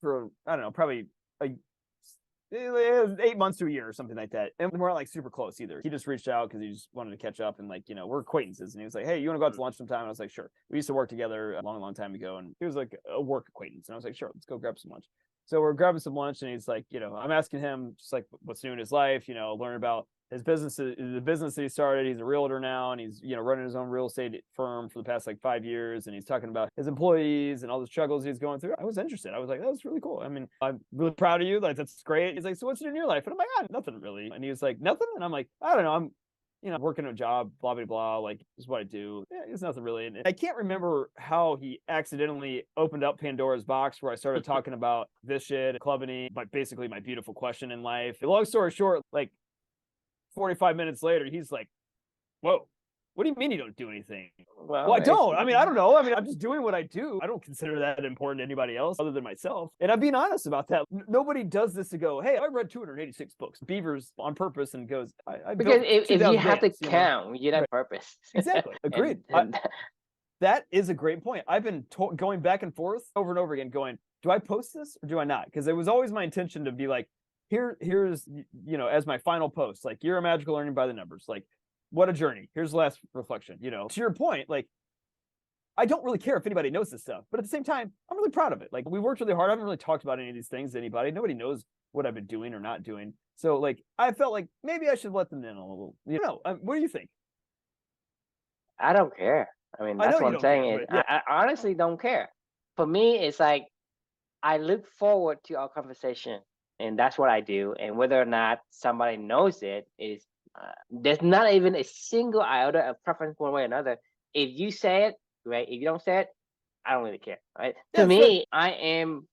for, I don't know, probably 8 months to a year or something like that. And we weren't super close either. He just reached out because he just wanted to catch up and we're acquaintances. And he was like, hey, you want to go out to lunch sometime? And I was like, sure. We used to work together a long, long time ago. And he was like a work acquaintance. And I was like, sure, let's go grab some lunch. So we're grabbing some lunch and he's like, I'm asking him just what's new in his life, learn about his business, the business that he started. He's a realtor now and he's, running his own real estate firm for the past 5 years. And he's talking about his employees and all the struggles he's going through. I was interested. I was like, that's really cool. I mean, I'm really proud of you. That's great. He's like, so what's new in your life? And I'm like, nothing really. And he was like, nothing. And I'm like, I don't know. I'm, working a job, blah, blah, blah. This is what I do. Yeah, it's nothing really. And I can't remember how he accidentally opened up Pandora's box where I started talking about this shit, clubbing, but basically my beautiful question in life. Long story short, 45 minutes later, he's like, whoa, what do you mean you don't do anything? Well, I don't. I mean, I don't know. I mean, I'm just doing what I do. I don't consider that important to anybody else other than myself. And I'm being honest about that. Nobody does this to go, hey, I read 286 books. Beavers on purpose and goes, I because if you have to count, you have purpose. Exactly. Agreed. That is a great point. I've been going back and forth over and over again going, do I post this or do I not? Because it was always my intention to be like, here's, as my final post, you're a magical learning by the numbers. What a journey. Here's the last reflection. To your point, I don't really care if anybody knows this stuff, but at the same time, I'm really proud of it. We worked really hard. I haven't really talked about any of these things to anybody. Nobody knows what I've been doing or not doing. So I felt like maybe I should let them in a little, what do you think? I don't care. I mean, that's what I'm saying. I honestly don't care. For me, it's I look forward to our conversation and that's what I do. And whether or not somebody knows it is, there's not even a single iota of preference one way or another. If you say it, right? If you don't say it, I don't really care, right? To me, I am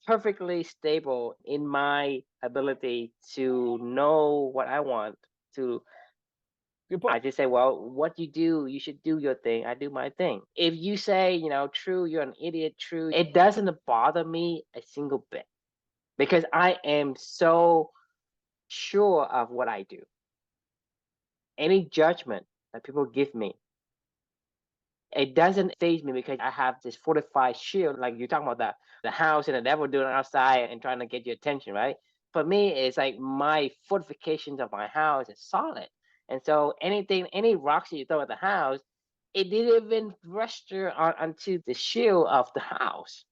perfectly stable in my ability to know what I want to. I just say, well, what you do, you should do your thing. I do my thing. If you say, true, you're an idiot, true, it doesn't bother me a single bit because I am so sure of what I do. Any judgment that people give me, it doesn't faze me because I have this fortified shield. Like you're talking about the house and the devil doing outside and trying to get your attention, right? For me, it's my fortifications of my house is solid. And so any rocks that you throw at the house, it didn't even register onto the shield of the house,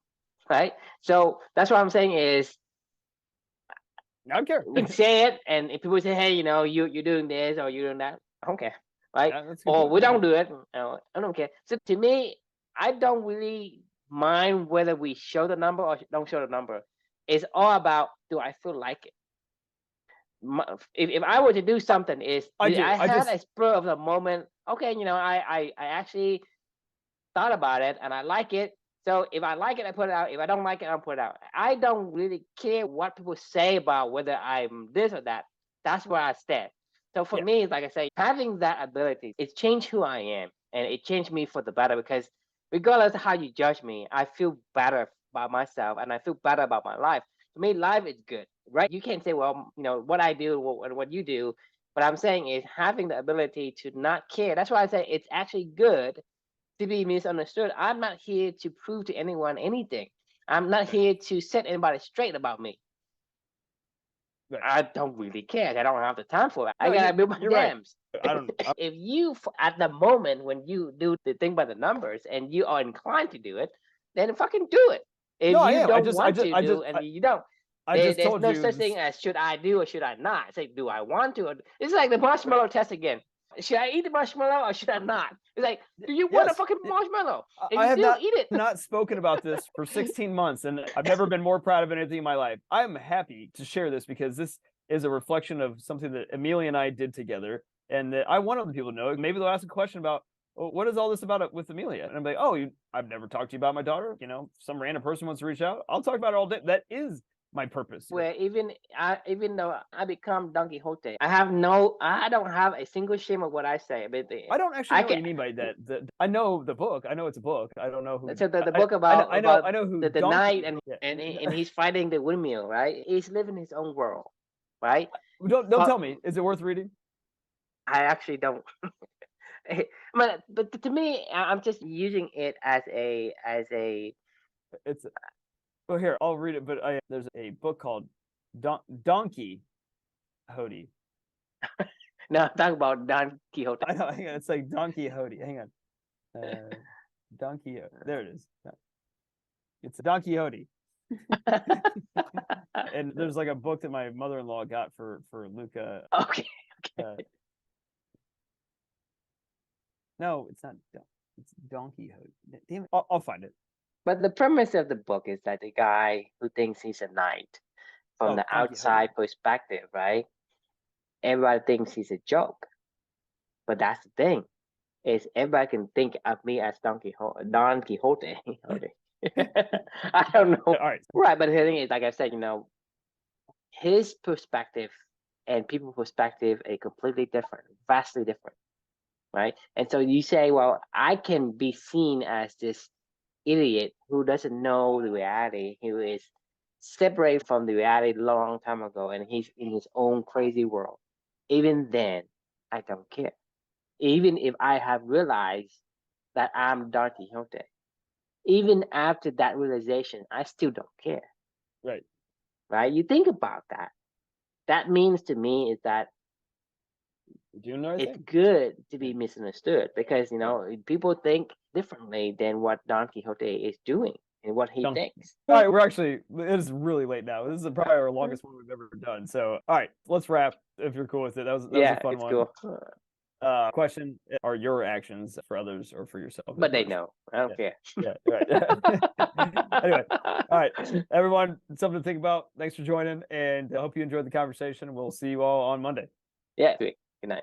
right? So that's what I'm saying is, I don't care. We say it, and if people say, hey, you're doing this or you're doing that, I don't care, right? Or we don't do it, I don't care. So to me, I don't really mind whether we show the number or don't show the number. It's all about, do I feel like it? If I were to do something, I had a spur of the moment. Okay, I actually thought about it and I like it. So if I like it, I put it out. If I don't like it, I don't put it out. I don't really care what people say about whether I'm this or that. That's where I stand. So for me, like I say, having that ability, it changed who I am. And it changed me for the better because regardless of how you judge me, I feel better about myself and I feel better about my life. For me, life is good, right? You can't say, well, what I do and what you do What I'm saying is having the ability to not care. That's why I say it's actually good to be misunderstood. I'm not here to prove to anyone anything. I'm not here to set anybody straight about me. Right. I don't really care. I don't have the time for it. I No, gotta build my you're right. dams. I don't. If you, at the moment when you do the thing about the numbers and you are inclined to do it, then fucking do it. If No, I you am. don't want to do and you don't, I just there's told no you. such thing as should I do or should I not. Say, do I want to? It's like the marshmallow test again. Should I eat the marshmallow or should I not? It's like, do you want a Yes. fucking marshmallow? If I you have do, eat it. not spoken about this for 16 months, and I've never been more proud of anything in my life. I'm happy to share this because this is a reflection of something that Amelia and I did together, and that I want other people to know. Maybe they'll ask a question about, well, what is all this about with Amelia? And I'm like, oh, I've never talked to you about my daughter. You know, some random person wants to reach out. I'll talk about it all day. That is my purpose. Where even though I become Don Quixote, I don't have a single shame of what I say. But I don't actually know what you mean by that. I know the book. I know it's a book. I don't know who. So the book about I know who the Donkey. knight and he's fighting the windmill, right? He's living his own world, right? Don't tell me. Is it worth reading? I actually don't. But to me, I'm just using it as a It's well, here I'll read it. But there's a book called Donkey Quixote. No, I'm talking about Don Quixote. I know. Hang on. It's like Don Quixote. Hang on. Don Quixote. There it is. It's Don Quixote. And there's like a book that my mother-in-law got for Luca. Okay. No, it's not. It's Don Quixote. Damn it. I'll find it. But the premise of the book is that the guy who thinks he's a knight, from the outside perspective, right? Everybody thinks he's a joke. But that's the thing, is everybody can think of me as Don Quixote. I don't know. All right. Right, but the thing is, like I said, his perspective and people's perspective are completely different, vastly different, right? And so you say, well, I can be seen as this idiot who doesn't know the reality, who is separated from the reality a long time ago, and he's in his own crazy world. Even then, I don't care. Even if I have realized that I'm Don Quixote, even after that realization, I still don't care. Right. Right? You think about that. That means to me is that it's good to be misunderstood because, people think differently than what Don Quixote is doing and what he thinks. All right, it is really late now. This is probably our longest one we've ever done. So, all right, let's wrap if you're cool with it. That was a fun one. Cool. Question: are your actions for others or for yourself? But they know. I don't care. Yeah, right. Anyway, all right, everyone, something to think about. Thanks for joining, and I hope you enjoyed the conversation. We'll see you all on Monday. Yeah, good night.